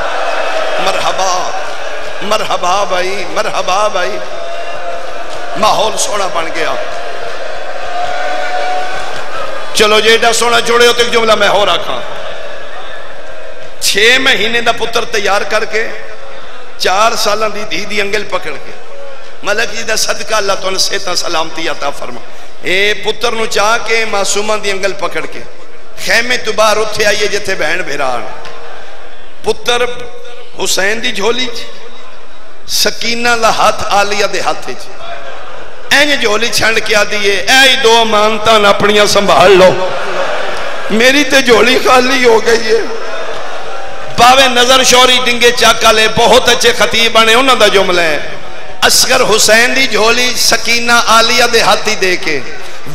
مرحبا مرحبا بھائی، مرحبا بھائی، ماحول سونا بن گیا۔ چلو جیڈا سونا جوڑے ہوتے ایک جملہ میں ہو رکھا۔ 6 مہینے دا پتر تیار کر کے 4 سالہ دی دی انگل پکڑ کے ملک جی دا صدقہ اللہ تو نے سیتا سلامتی عطا فرما، اے پتر نو چاہ کے معصومہ دی انگل پکڑ کے خیمے تو باہر اتھے آئیے جتے بہن بھیران، پتر حسین دی جھولی سکینہ لا ہاتھ آلیہ دے ہاتھے اینج جھولی چھنڈ کیا دیئے، اے دو مانتان اپنیاں سنبھال لو، میری تے جھولی خالی ہو گئی ہے۔ باوے نظر شوری ڈنگے چاکا لے، بہت اچھے خطیب بنے، انہوں دا جملہ ہے اصغر حسین دی جھولی سکینہ آلیہ دے ہاتھی دے کے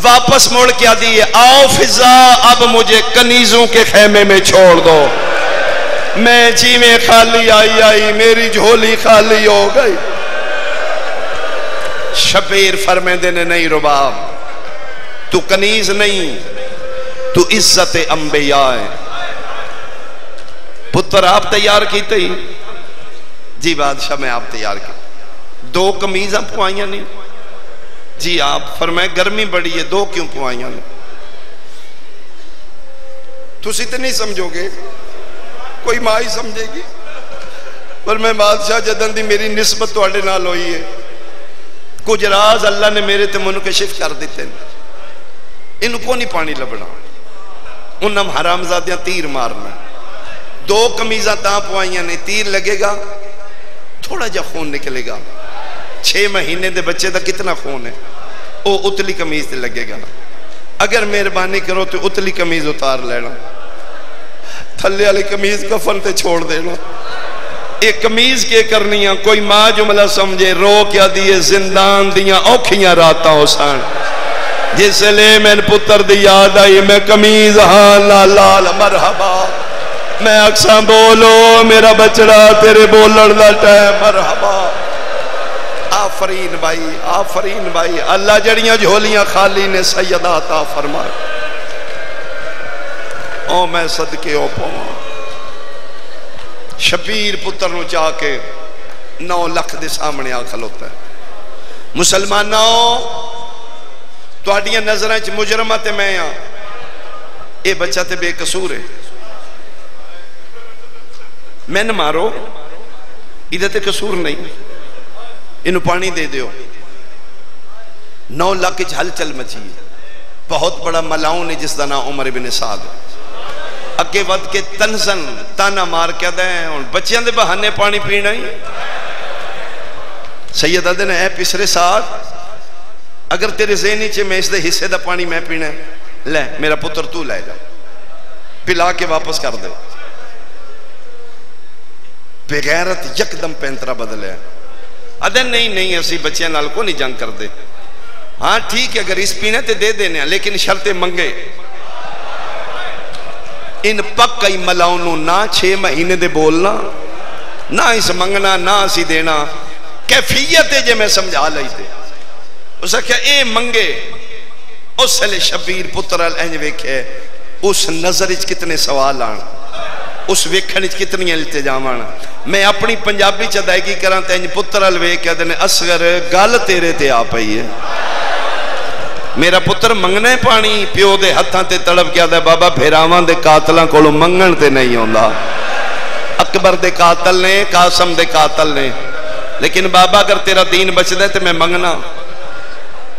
واپس موڑ کیا دیئے، آؤ فضا اب مجھے کنیزوں کے خیمے میں چھوڑ دو، میں جی میں خالی آئی میری جھولی خالی ہو گئی۔ شبیر فرمے دینے نہیں رباب، تو کنیز نہیں، تو عزت انبیاء ہے۔ پتر آپ تیار کیتے ہی؟ جی بادشاہ میں آپ تیار کی، 2 کمیزاں پوائیاں نہیں؟ جی آپ فرمائے گرمی بڑی ہے 2 کیوں پوائیاں نہیں؟ تُس اتنی سمجھو گے، کوئی ماں ہی سمجھے گی۔ پر میں بادشاہ جدن دی میری نسبت تو اڈے نال ہوئی ہے، کچھ راز اللہ نے میرے تے منکشف کر دیتے ہیں، ان کو نہیں پانی لبنا، انہم حرام زادیاں تیر مارنا۔ 2 کمیزاں تاں پوائیاں نہیں، تیر لگے گا تھوڑا جا خون نکلے گا، 6 مہینے دے بچے دا کتنا خون ہے، او اتلی کمیز تے لگے گا۔ اگر مہربانی کرو تو اتلی کمیز اتار لینا، تھلے والی کمیز کفن تے چھوڑ دینا۔ ایک کمیز کے کرنیاں کوئی ماں جملہ سمجھے، رو کیا دیئے زندان دیاں اوکھیاں راتا ہو سان، جس لئے میں پتر دی یاد آئی میں کمیز ہاں لال مرحبا، میں اکساں بولو میرا بچڑا تیرے بولن دا ٹائم مرحبا۔ آفرین بھائی، آفرین بھائی، اللہ جڑیاں جھولیاں خالی نے سیدہ عطا فرمائے۔ او میں صدقے او پاؤں، شبیر پتر نو چاہ کے 9 لکھ دے سامنے آکھل ہوتا ہے۔ مسلمانوں تو اڈیاں نظریں چھ مجرمہ تے میں ہاں، اے بچہ تے بے قصور ہے، میں نہ مارو، ادھر تے قصور نہیں، انہوں پانی دے دیو۔ 9 لاکھ ہل چل مچی، بہت بڑا ملاؤن ہے جس دا نام عمر بن سعد، اگے ود کے تنزن تانا مار کیا دیں اور بچیاں دے بہانے پانی پینا ہی۔ سیدہ دے نے اے پسرے سعد، اگر تیرے ذہنی چھے میں اس دے حصے دا پانی میں پینا ہے، لے میرا پتر تو لائے جا، پلا کے واپس کر دے۔ بغیرت یک دم پینترہ بدلے ہیں، ادھر نہیں اسی بچیاں نال کو نہیں جنگ کر دے، ہاں ٹھیک ہے اگر اس پینے تے دے دینے ہیں لیکن شرطیں منگے۔ ان پکائی ملاؤنوں نہ 6 مہینے دے بولنا، نہ اس منگنا، نہ اسی دینا، کیفیت ہے جے میں سمجھا لئی تے اسا کیا اے منگے، اس لئے شبیر پترال اینج ویکھے، اس نظرچ کتنے سوال آن، اس ویکھنچ کتنی التجام آن۔ میں اپنی پنجابی چدائیگی کران تے اینج پترال ویکھے دینے اصغر گال تیرے تے آپ آئی ہے، میرا پتر منگنے پانی پیو دے ہتھاں تے تڑپ کیا دے بابا بھیراوان دے قاتلاں کولو منگن تے نہیں ہوندا، اکبر دے قاتل نے، قاسم دے قاتل نے، لیکن بابا اگر تیرا دین بچ دے تے میں منگنا،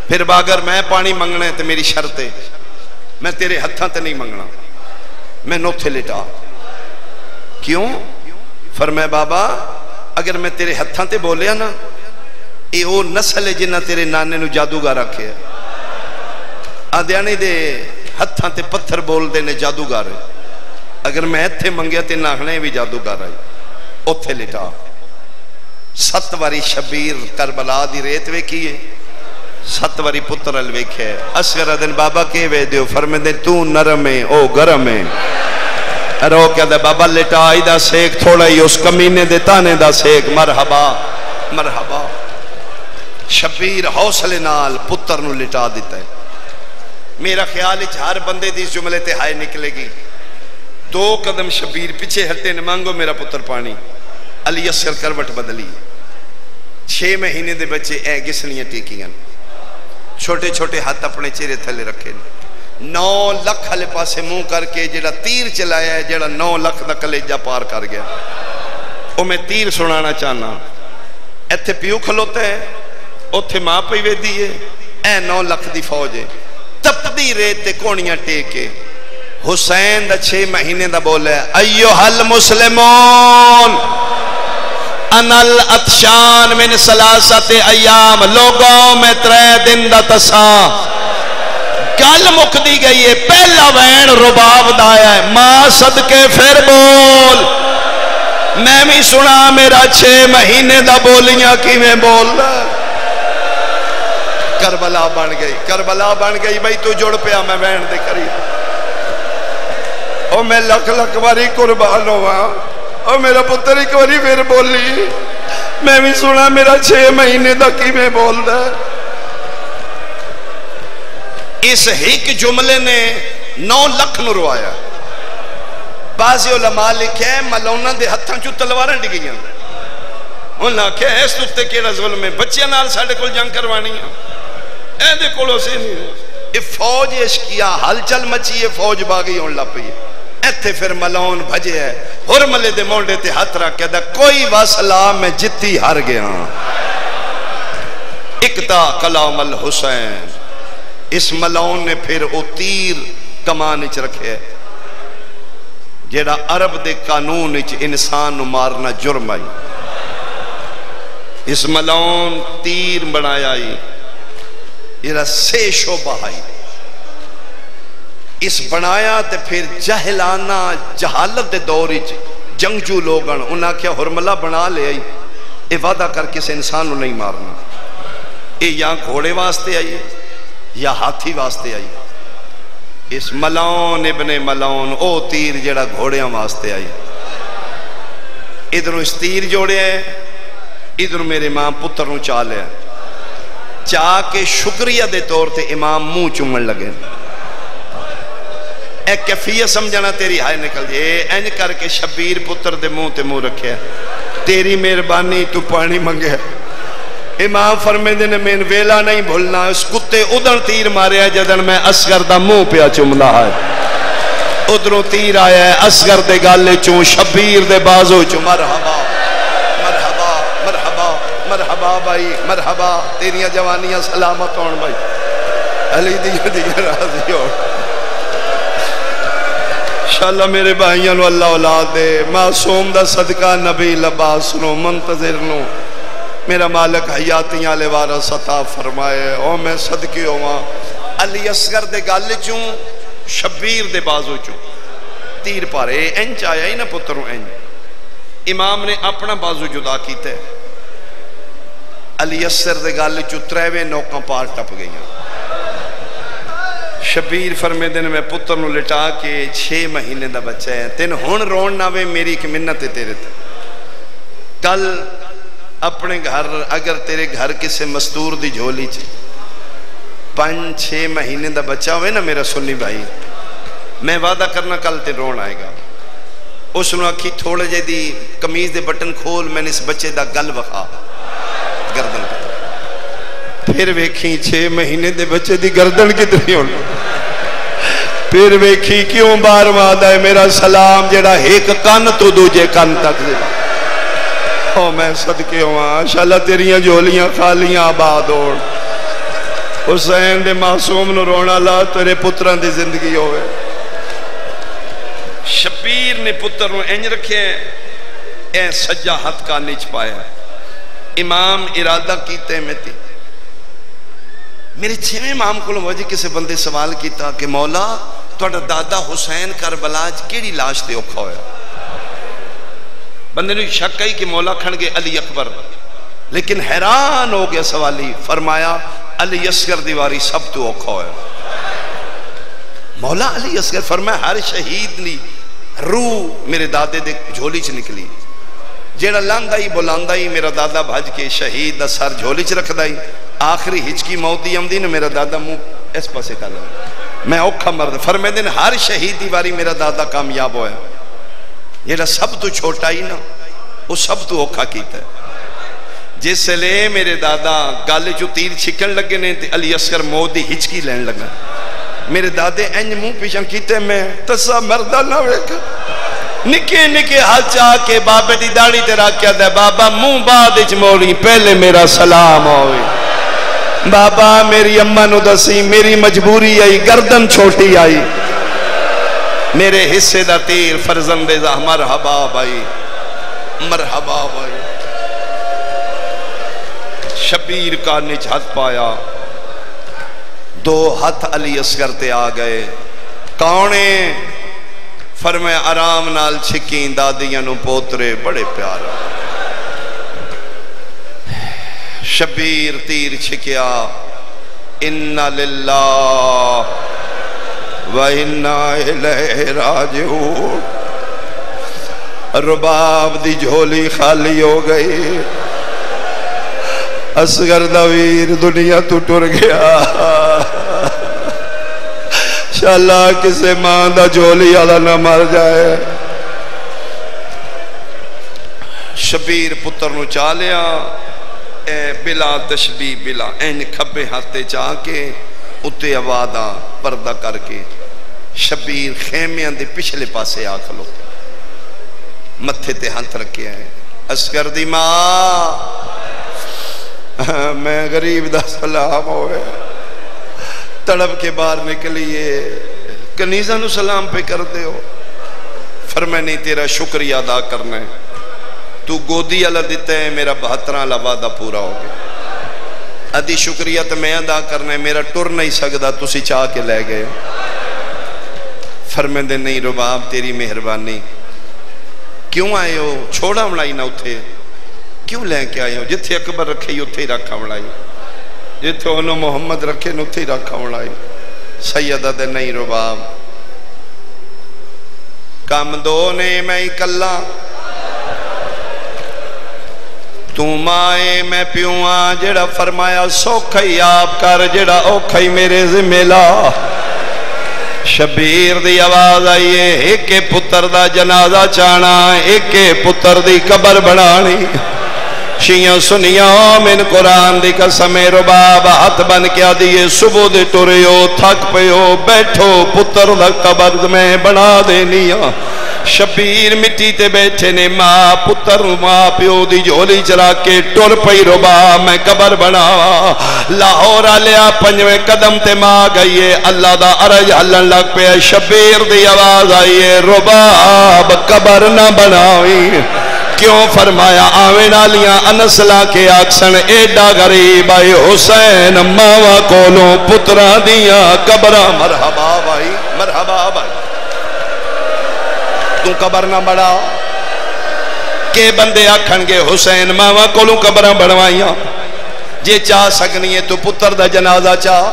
پھر اگر میں پانی منگنے تے میری شرط ہے، میں تیرے ہتھاں تے نہیں منگنا، میں نوتھے لٹا۔ کیوں؟ فرمائے بابا اگر میں تیرے ہتھاں تے بولیا نا، اے وہ نسل ہے جنہ تیرے نانے نو جادوگر رکھے، آدھیانی دے ہتھاں تے پتھر بول دینے جادوگر ہے، اگر میں اتھے منگیا تے ناکھنے بھی جادوگر آئی، اتھے لٹا۔ 7 واری شبیر کربلا دی ریت ویکھیے 7 واری پتر ال ویکھے اصغر دن بابا کے وے دیو فرمیندے تو نرم ہے او گرم ہے رو کہہ دے بابا لٹائی دا سیک تھوڑا ہی اس کمینے دے تانے دا سیک مرحبا مرحبا شبیر حوصلے نال پتر نو لٹا دیتا ہے میرا خیال ہے ہر بندے دی جملے تے ہائے نکلے گی 2 قدم شبیر پیچھے ہٹے نہ مانگو میرا پتر پانی علی اصغر کروٹ بدلی 6 مہینے دے بچے اے گسنیاں ٹیکیاں چھوٹے چھوٹے ہاتھ اپنے چہرے تھلے رکھے 9 لکھ والے پاسے منہ کر کے جڑا تیر چلایا ہے جڑا 9 لکھ دا کلیجہ پار کر گیا او میں تیر سنانا چاہنا ایتھے پیو کھلوتا ہے اوتھے ماں پئی ویدی ہے اے 9 لکھ دی فوج ہے تپدی ریت تے کونیاں ٹیکے حسین دا 6 مہینے دا بول ہے ایوہ المسلمون انا الاتشان من ثلاثت ایام لوگوں میں 3 دن دا تسا گل مک دی گئی ہے پہلا وین رباب دایا ہے ماں صدقے پھر بول میں بھی سنا میرا 6 مہینے دا بولیاں کی میں بول کربلا بن گئی بھئی تو جڑ پیا میں وین دے کری او میں لکھ لکھ واری قربان ہوا او میرا پتر ایک واری پھر بولی میں بھی سنا میرا 6 مہینے دا کی میں بول دا اس ایک جملے نے 9 لکھ نو روایا بعض علماء لکھے ملونہ دے ہتھاں چو تلواراں ڈگیاں انہاں کہ اس تُتے کیڑا ظلم ہے بچیاں نال ساڑھے کل جنگ کروانی اے دے کولو سے نہیں اے فوج عشقیہ ہل چل مچی ہے فوج باغی ہون لپی ایتھے پھر ملون بھجے ہے ہرملے دے مونڈے تے ہاتھ رکھ کے دا کوئی واسلہ میں جتی ہر گیا اکتا کلام الحسین اس ملون نے پھر او تیر کمانچ رکھے جیڑا عرب دے قانون اچ انسان نو مارنا جرم آئی اس ملون تیر بنایا آئی جیڑا 6 شعبہ آئی اس بنایا تے پھر جہلانہ جہالت دے دوری جنگجو لوگن انہاں کیا حرملہ بنا لے آئی اے وعدہ کر کس انسان نو نہیں مارنا اے یہاں گھوڑے واسطے آئی یا ہاتھی واسطے آئی اس ملون ابن ملون او تیر جڑا گھوڑیاں واسطے آئی ادھروں اس تیر جوڑے ہیں ادھروں میرے امام پتر نو چالے ہیں چاہ کے شکریہ دے طور تے امام منہ چومن لگے اے کیفیت سمجھنا تیری ہائے نکل جائے این کر کے شبیر پتر دے منہ تے منہ رکھے تیری مہربانی تو پانی منگے امام فرمیندے نے میں ویلا نہیں بھولنا اس کتے ادھر تیر ماریا جدن میں اصغر دا منہ پیا چملا ہے ادھروں تیر آیا ہے اصغر دے گالے چوں شبیر دے بازو چوں مرحبا مرحبا مرحبا مرحبا بھائی مرحبا تیریاں جوانیاں سلامت ہون بھائی علی دیگر راضی ہو انشاءاللہ میرے بھائیاں نو اللہ اولاد دے معصوم دا صدقہ نبی لباس نو منتظر نو میرا مالک حیاتیاں لے وارث عطا فرمائے او میں صدقی ہوا علی اصغر دے گل چوں شبیر دے بازو چوں تیر پارے انچ آیا ہی نا پتروں انچ امام نے اپنا بازو جدا کیتے علی اصغر دے گل چوں 3 نوکاں پار ٹپ گئیاں شبیر فرمے دن میں پتر نو لٹا کے 6 مہینے دا بچہ ہے تین ہون رون ناوے میری ایک منت ہے تیرے تھے کل اپنے گھر اگر تیرے گھر کسے مستور دی جھولی چے 5-6 مہینے دا بچہ ہوئے نا میرا سنی بھائی میں وعدہ کرنا کل تے رون آئے گا اس نے آکھی تھوڑے جے دی کمیز دے بٹن کھول میں نے اس بچے دا گل بخا گردن کی پھر ویکھی 6 مہینے دے بچے دی گردن کتنی ہونا پھر ویکھی کیوں بار وعدہ ہے میرا سلام جڑا ایک کن تو دوجے کن تک دے او میں صدقے ہوا انشاءاللہ تیریاں جھولیاں خالیاں آباد ہون حسین دے معصوم نو رونا لا تیرے پتران دی زندگی ہوئے شبیر نے پتر نو انج رکھے اے سجا ہاتھ کا نیچ پایا امام ارادہ کیتے میں تھی میرے 6ویں امام کو وجہ کسے بندے سوال کیتا کہ مولا توڑا دادا حسین کربلا کیڑی لاش تے اوکھا ہویا بندے نے شک کئی کہ مولا کھڑ گئے علی اکبر لیکن حیران ہو گیا سوالی، فرمایا علی اصغر دیواری سب تو اوکھا ہویا۔ مولا علی اصغر فرمایا ہر شہید لی روح میرے دادے دے جھولی چ نکلی، جیڑا لاندا ہی بولاندا ہی میرا دادا بھج کے شہید دا سر جھولی چ رکھدا ہی، آخری ہچکی موتی آمدی نے میرا دادا منہ اس پاسے کر لیا، میں اوکھا مرد۔ فرمائے دن ہر شہید دی واری میرا دادا کامیاب ہویا، جیڑا سب تو چھوٹا ہی نا وہ سب تو اوکھا کیتا ہے۔ جس لئے میرے دادا گالے جو تیر چھکن لگے نے علی اصغر موت دی ہچکی لین لگا، میرے دادے انج منہ پیشن کیتے میں تسا مردہ نہ ویکھا، نکے نکے ہاتھ چاہ کے بابے دی داڑھی تے رکھ کیا دے، بابا منہ بعد اچ موڑی پہلے میرا سلام ہوئے، بابا میری اماں نو دسی میری مجبوری آئی، گردن چھوٹی آئی، میرے حصے دا تیر فرزند دا مرحبا بھائی، مرحبا بھائی۔ شبیر کا نچ ہاتھ پایا، دو ہاتھ علی اصغر تے آ گئے، کاؤنے فرمائے آرام نال چھکین دادیاں نو پوترے بڑے پیارا، شبیر تیر چھکیا، اِنَّا لِلَّهِ وَإِنَّا إِلَيْهِ رَاجِعُونَ۔ رباب دی جھولی خالی ہو گئی، اصغر دا ویر دنیا تو ٹر گیا، انشاءاللہ کسے ماں دا جھولی آدھا نہ مر جائے۔ شبیر پتر نو چالیا، اے بلا تشبیح بلا این کھبے ہاتھے چاہ کے اتے آوادہ پردہ کر کے شبیر خیمیاں دے پچھلے پاسے آ کھلو، متھے تے ہاتھ رکھے ہیں، اصغر دی ماں میں غریب دا سلام ہوئے، تڑپ کے باہر نکلیے، کنیزہ نو سلام پہ کر دے ہو، فرمائے نہیں تیرا شکریہ ادا کرنا ہے، تو گودی اللہ دیتے ہیں میرا 72 اللہ وعدہ پورا ہو گیا، ادھی شکریہ تو میں ادا کرنا ہے، میرا ٹر نہیں سکتا تسی چاہ کے لے گئے، فرمائے دے نہیں رباب تیری مہربانی، کیوں آئے ہو چھوڑا ملائی نہ اتھے، کیوں لے کے آئے ہو، جتھے اکبر رکھے ہی اتھے ہی رکھا ملائی، جتھے انہوں محمد رکھے نو اتھے ہی رکھا ملائی، سیدہ دے نہیں رباب کام دو نے میں اکلا، تو مائے میں پیوان، جڑا فرمایا سوکھائی آپ کر، جڑا اوکھائی میرے ذمہ لا۔ شبیر دی آواز آئیے، ایک پتر دا جنازہ چانا، ایک پتر دی قبر بنانی، شیعہ سنیاں من قرآن دی قسم رباب ہاتھ بن کیا دیئے، صبح دے ٹوریو تھک پیو، بیٹھو پتر دا قبر میں بنا دینیا۔ شبیر مٹی تے بیٹھے نے، ماں پتر ماں پیو دی جھولی چلا کے ٹر پئی رباب میں قبر بنا، لاہور آلیا 5ویں قدم تے ماں گئیے، اللہ دا عرج ہلن لگ پہ، شبیر دی آواز آئیے، رباب قبر نہ بناوی، کیوں فرمایا آویں نالیاں انسلا کے آکسن ایڈا غریب آئی، حسین ماوا کولوں پترہ دیاں قبرہ، مرحبا بھائی مرحبا بھائی، تو قبر نہ بڑھا، کہ بندے آکھن گے حسین ماوا کولوں قبرہ بڑھوائیاں، جے چاہ سکنی ہے تو پتر دا جنازہ چاہ،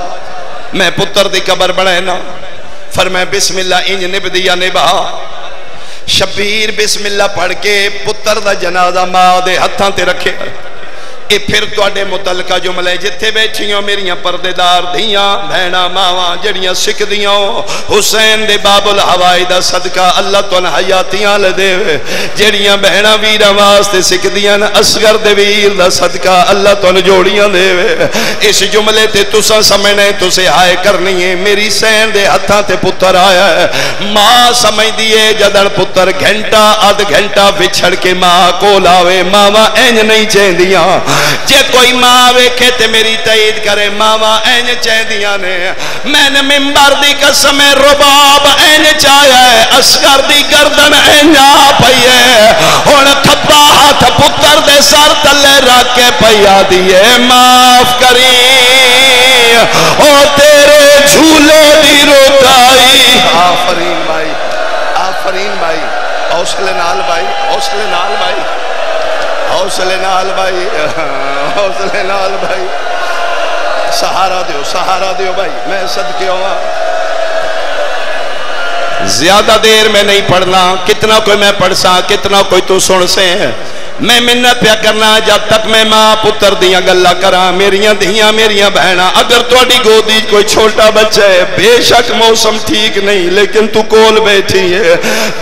میں پتر دی قبر بڑھائنا، فرمائے بسم اللہ انج نب دیا نبا، شبیر بسم اللہ پڑھ کے پتر دا جنازہ ماں دے ہتھاں تے رکھے، اے پھر توڑے متعلقہ جملے جتھے بیٹھیوں میریاں پردے دار دیاں بہنا ماواں جڑیاں سکھ دیاں، حسین دے باب الحوائی دا صدقہ اللہ تو حیاتیاں لے دے، جڑیاں بہنا ویرہ واسطے سکھ دیاں، اصغر دے ویر دا صدقہ اللہ تو جوڑیاں دے، اس جملے تے تسا سمجھنے تسے ہائے کرنی ہے، میری سین دے ہتھاں تے پتر آیا ہے، ماں سمجھ دیئے جدن پتر گھنٹہ آدھ گھنٹہ بچھڑ کے ماں کو لاوے، ماں اینج نہیں چین دیاں، جے کوئی ماں ویکھے تے میری تائید کرے، ماں اینج چین دیاں نے، میں نے ممبر دی قسم رباب اینج چاہیا ہے، اصغر دی گردن اینج پئی ہے، ہن کھپا ہاتھ پتر دے سر تلے رکھ کے پیا دیئے، معاف کری او تیرے جھولے دی روٹائی۔ آفرین بھائی، حوصلے نال بھائی، حوصلے نال بھائی، حوصلے نال بھائی، حوصلے نال بھائی، سہارا دیو بھائی، میں صدقے ہوا۔ زیادہ دیر میں نہیں پڑھنا، کتنا کوئی میں پڑھ سا، کتنا کوئی تو سن سے ہے۔ میں منت پیا کرنا جب تک میں ماں پتر دیاں گلا کراں، میریاں دھیاں میریاں بہناں، اگر تواڈی گودی کوئی چھوٹا بچہ ہے، بے شک موسم ٹھیک نہیں لیکن تو کول بیٹھی ہے،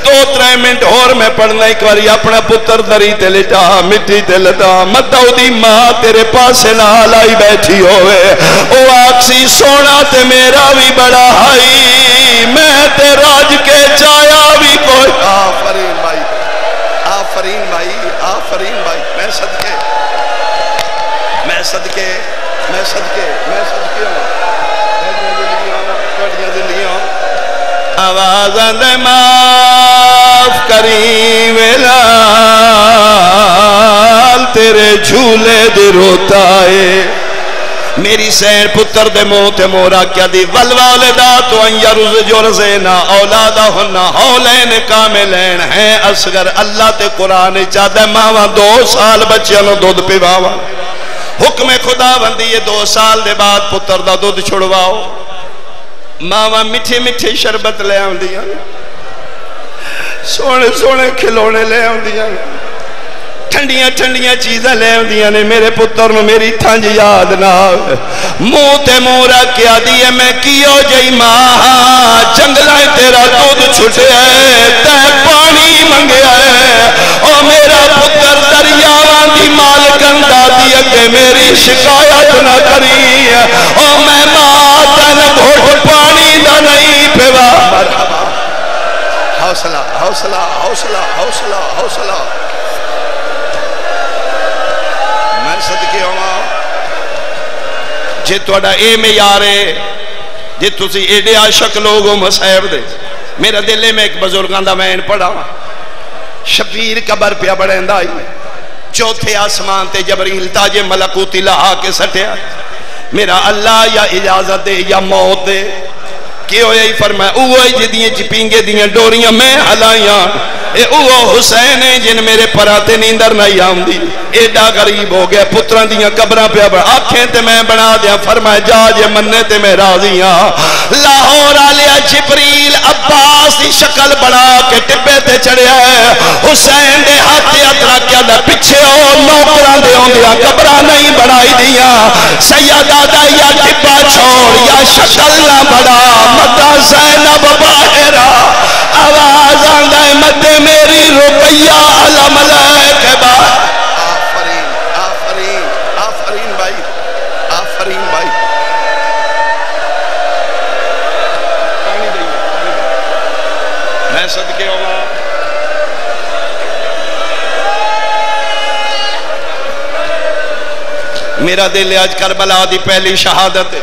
2-3 منٹ اور میں پڑھنا، ایک باری اپنا پتر دری تے لٹا، مٹی تے لٹا، متا دی ماں تیرے پاسے نال آئی بیٹھی ہوئے، او آکسی سونا تے میرا بھی بڑا ہائی، میں تے راج کے چایا بھی کوئی۔ آفرین بھائی، آفرین بھائی، آفرین بھائی، میں صدقے ہوں، توڑیاں زندگیاں آوازاں دے معاف کری ویلال تیرے جھولے دی روتا ہے، میری سین پتر دے منہ تے مورا کیا دی والوالدات ان یرزقنا اولادہن حولین کاملین ہیں اصغر۔ اللہ تے قرآن چاہتا ہے ماواں 2 سال بچیاں نو دودھ پیواواں، حکم خدا بندی ہے 2 سال دے بعد پتر دا دودھ چھڑواؤ۔ ماواں میٹھے میٹھے شربت لے آندیاں، سونے سونے کھلونے لے آندیاں، ٹھنڈیاں ٹھنڈیاں چیزیں لے آندیاں نے، میرے پتر نو میری تھنج یاد نہ منہ تے مورا کیا دیئے میں کیو جئی ماں جنگلائیں تیرا دودھ چھٹے ہے تے پانی منگے ہے، او میرا پتر دریاواں دی مالکن دادی اگے میری شکایت نہ کری، او میں ماں تن گھوٹ پانی دا نہیں پیوا۔ مرحبا، حوصلہ حوصلہ حوصلہ حوصلہ حوصلہ، صدقے ہوا۔ جے توڑا اے میں یارے، جے تسی ایڈے عاشق لوگوں مسائب دے، میرا دلے میں ایک بزرگاں دا میں پڑھا، شبیر قبر پیا بڑھیں دائی، 4تھے آسمان تے جبریل تاج ملکوتی لہا کے سٹھیا، میرا اللہ یا اجازت دے یا موت دے، کیوں یہی فرمائے اوہی جدیاں چپینگے دیاں ڈوریاں میں حلائیاں، اے اوہ حسین ہیں جن میرے پراتے نیندر نہیں آمدی، ایڈا غریب ہو گیا پتران دیاں قبران پہ آنکھیں تے میں بنا دیا، فرمائے جا جے مننے تے میں راضیاں، لاہور آلیا جبریل عباس دی شکل بڑا کے ٹپے تے چڑھیا ہے، حسین دے ہاتھے اترا کیا دا پچھے ہو نوکران دے ہوں دیا قبران نہیں بڑھائی دیا، سیدہ دا یا ٹپا چھوڑ یا شکل نہ بڑھا، مدہ زینب باہرہ آواز آندائے مدہ میری رقیہ علم لائے کے بعد۔ آفرین آفرین آفرین بھائی، آفرین بھائی، پانی دئیے میں صدقے ہوں۔ میرا دل آج کربلا دی پہلی شہادت ہے،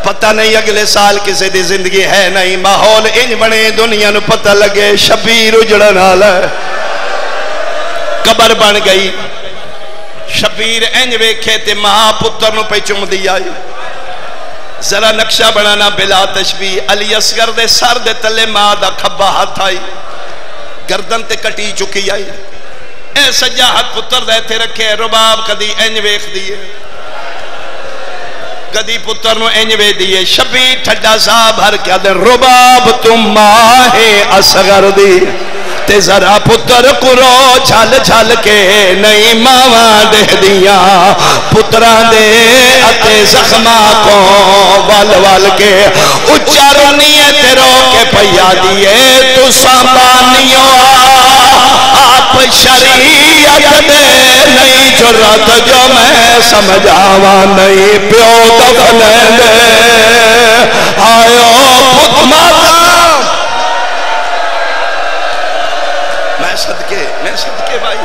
پتہ نہیں اگلے سال کسی دی زندگی ہے نہیں، ماحول انج بنے دنیا نو پتہ لگے شبیر اجڑن آلا ہے، قبر بن گئی، شبیر انج ویکھے تے ماں پتر نو پہ چم دیا، ذرا نقشہ بنانا بلا تشبیہ، علی اصغر دے سر دے تلے ماں دا کھبا ہاتھ آئی، گردن تے کٹی چکی آئی، اے سجا ہاتھ پتر دے تے رکھے، رباب کدی انج ویکھ دیئے، کدی پتر نو انجوے دیئے، شبیر ٹھڈا صاحب ہر کیا دے، رباب تم ماہ اصغر دی تے ذرا پتر کرو چھل چھل کے نہیں ماواں دے دیا، پتران دے اتے زخمہ کو وال وال کے اچھا رونیے تیرو کے پیا دیئے تو سامانیوں آپ شریعت دے نہیں جرات جو میں سمجھاوا نہیں پیو دفنے دے آئیو پت ماتا۔ میں صدقے بھائی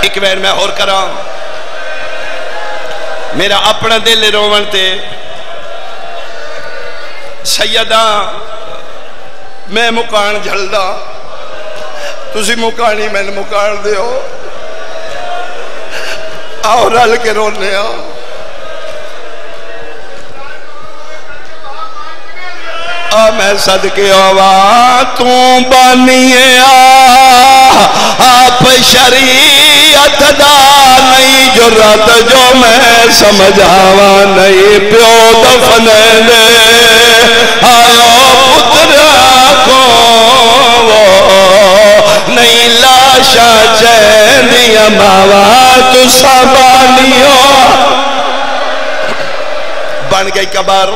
ایک بار میں اور کراں، میرا اپنا دل روون تے سیدہ میں مکان جھلدا، تسی مکانی میں مکان دیو، آؤ رل کے رونے آؤ۔ میں صدقے آوا تو بانیے آپ شریعت دا نہیں جرات جو میں سمجھاوا نہیں پیو دفنے دے آیو پتر کو نہیں لاشا چینیا ماوا تو سبانیو بن گئی کبار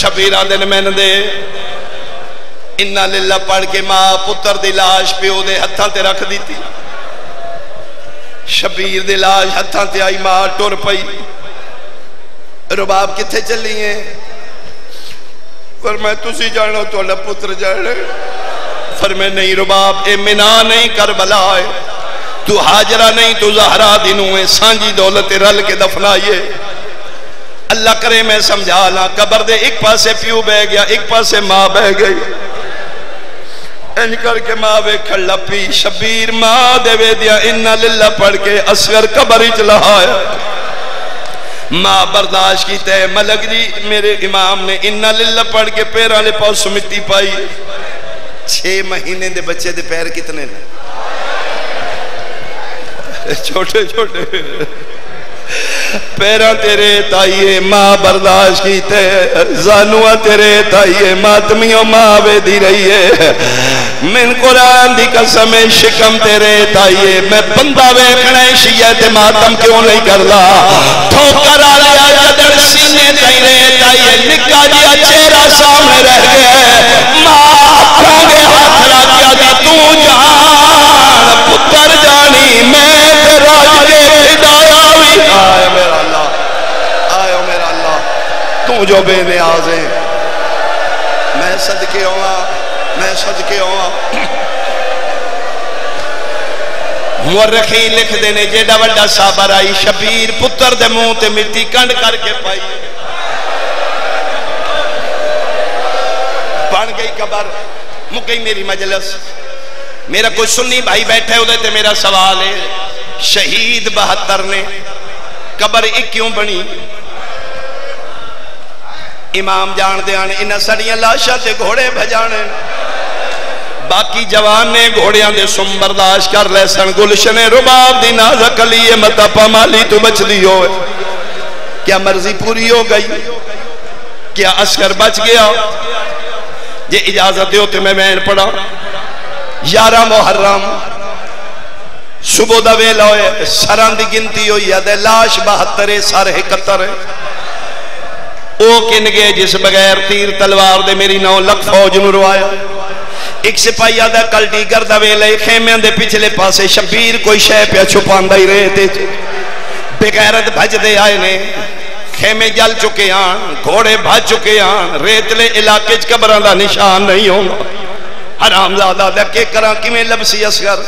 شبیرہ دن میں دے انہا للہ پڑھ کے ماں پتر دی لاش پیو دے ہتھاں تے رکھ دی تھی شبیر دی لاش ہتھاں تے آئی ماں ٹور پئی رباب کتھے چلی ہیں فرمائے تسی جانو تو اللہ پتر جانے فرمائے نہیں رباب اے منا نہیں کربلا ہے تو حاجرہ نہیں تو زہرا دنوں ہے سانجی دولت رل کے دفنائیے اللہ کرے میں سمجھا لا قبر دے ایک پاسے پیو بہ گیا ایک پاسے ماں بہ گئی ان کر کے ماں بے کھڑا پی شبیر ماں دے وے دیا انہا للہ پڑھ کے اصغر قبر اچلہا ہے ماں برداشت کی تے ملک جی میرے امام نے انہا للہ پڑھ کے پیران لے پاؤ سمٹی پائی 6 مہینے دے بچے دے پیر کتنے نے چھوٹے چھوٹے پیران تیرے تائیے ماں برداشت کی تے زانوہ تیرے تائیے ماتمیوں ماں بے دی رہی ہے من قرآن دی قسم شکم تیرے تائیے میں بندہ ویکھنے شیعت ماتم کیوں نہیں کردا ٹھوکر آلیا جدر سینے تیرے تائیے نکا جیا چہرہ سامنے رہ گئے ماں کھانگے ہاتھ راکیا دی تو جان پتر جانی میں تیرا جے ہدایا ہوئی آئے میرا اللہ آئے میرا اللہ تو جو بے نیاز ہے میں صدقے ہوا مورخین لکھ دینے جیڑا وڈا صابر آئی شبیر پتر دے منہ تے مٹی کنڈ کر کے پائی بن گئی قبر مکئی میری مجلس میرا کوئی سنی بھائی بیٹھے ہو تے میرا سوال ہے شہید 72 نے قبر ایک کیوں بنی امام جان دے آنے انہا سڑیاں لاشا تے گھوڑے بھجانے باقی جوان نے گھوڑیاں دے سم برداشت کر لے سن گلشن رباب دی نازک لیے متا پامالی تو بچ دی ہوئے کیا مرضی پوری ہو گئی کیا عسکر بچ گیا یہ اجازت دیو تے میں بین پڑا 11 محرم صبح دا ویلا ہوئے سران دی گنتی ہوئی ہے دے لاش 72 سر 71 او کن گئے جس بغیر تیر تلوار دے میری 9 لکھ فوج نروایا ایک سپاہی آدھا کلٹی گردہ ویلے خیمیاں دے پچھلے پاسے شبیر کوئی شے پہ چھپاندہ ہی رہے تھے بغیرت بھج دے آئے نے خیمے جل چکے آن گھوڑے بھج چکے آن ریتلے علاقے قبران دا نشان نہیں ہوگا حرام زادہ دے کہ کران کی میں لبسی اسگر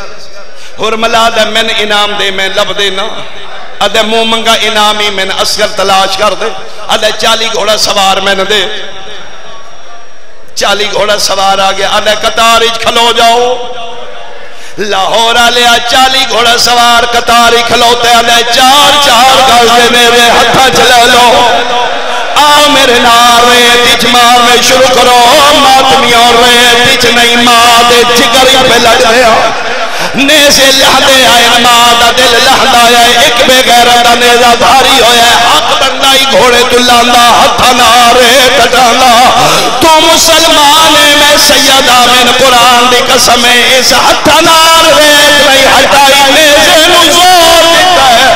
حرملہ دے میں انعام دے میں لب دینا ادھے مو منگا انعامی میں اسگر تلاش کر دے ادھے 40 گھوڑا سوار میں دے 40 گھوڑا سوار آگے ادھے قطارج کھلو جاؤ لاہور آلیا 40 گھوڑا سوار قطاری کھلوتے ادھے 4 گھر دے میرے ہتھا چلے لو آؤ میرے نار ریت اچ مارنے شروع کرو ماتمیوں ریت اچ نہیں ماں دے جگری پہ لڑ گیا نیزے لہدے آئے ماں دا دل لہدہ آئے ایک بے غیرت نیزہ دھاری ہوئے حق بندائی گھوڑے تو لاندہ ہتھا نارے کٹاندہ تو مسلمانے میں سیدہ من قرآن دی قسمیں اس ہتھا نارے نہیں ہٹائی نیزے نزور دیتا ہے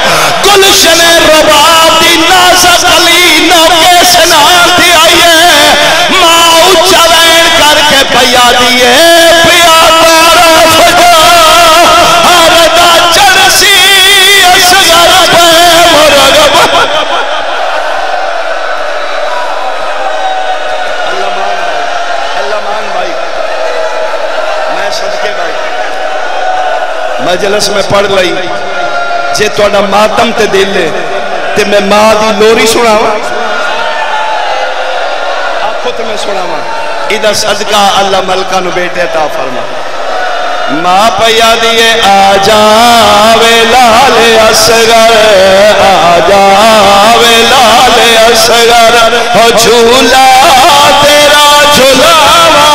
گلشن رباب دی نازک علی نوکے سنان دی آئیے ماں اچھا وین کر کے پیا دیئے پیا تارا فجا آردہ چرسی اصغر پہ مرغب اللہ مان بھائی میں صدقے بھائی مجلس میں پڑھ لئی جے توڑا ماتم تے دل لے تے میں ماں دی لوری سنا ہوا آپ خود میں سنا ہوا ادھا صدقہ اللہ ملکہ نو بیٹے تا فرما ماں پیا دیے آجا وے لال اصغر آجا وے لال اصغر ہو جھولا تیرا جھولاوا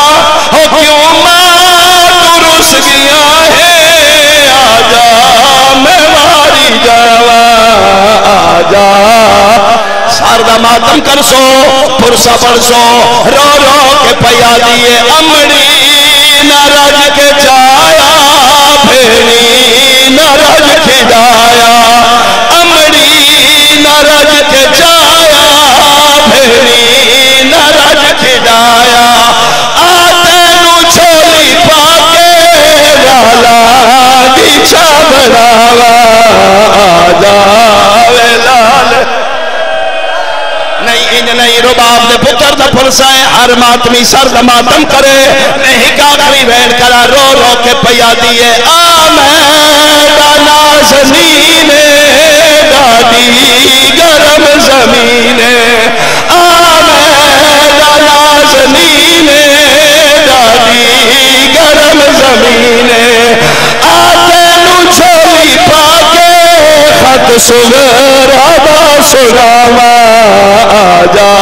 ہو کیوں ماں تو رس گیا ہے آجا میں ماری جاوا آجا ساردہ ماتم کر سو پرسا پڑ سو رو رو کے پیا دیے امڑی نہ رج کے جایا پھیری نہ رج کے جایا امڑی نہ رج کے جایا پھیری نہ رج کے جایا آتے نو چھولی پاکے لالا دی چھابراوا آجا وے لال نہیں رباب دے پتر دا پھرسا ہے ہر ماتمی سر دا ماتم کرے نہیں کاکری بین کرا رو رو کے پیا دیے آمیدہ نازنین دادی گرم زمین آمیدہ نازنین دادی گرم زمین آتے نو چھولی پاکے خط سگر آبا سراوا آجا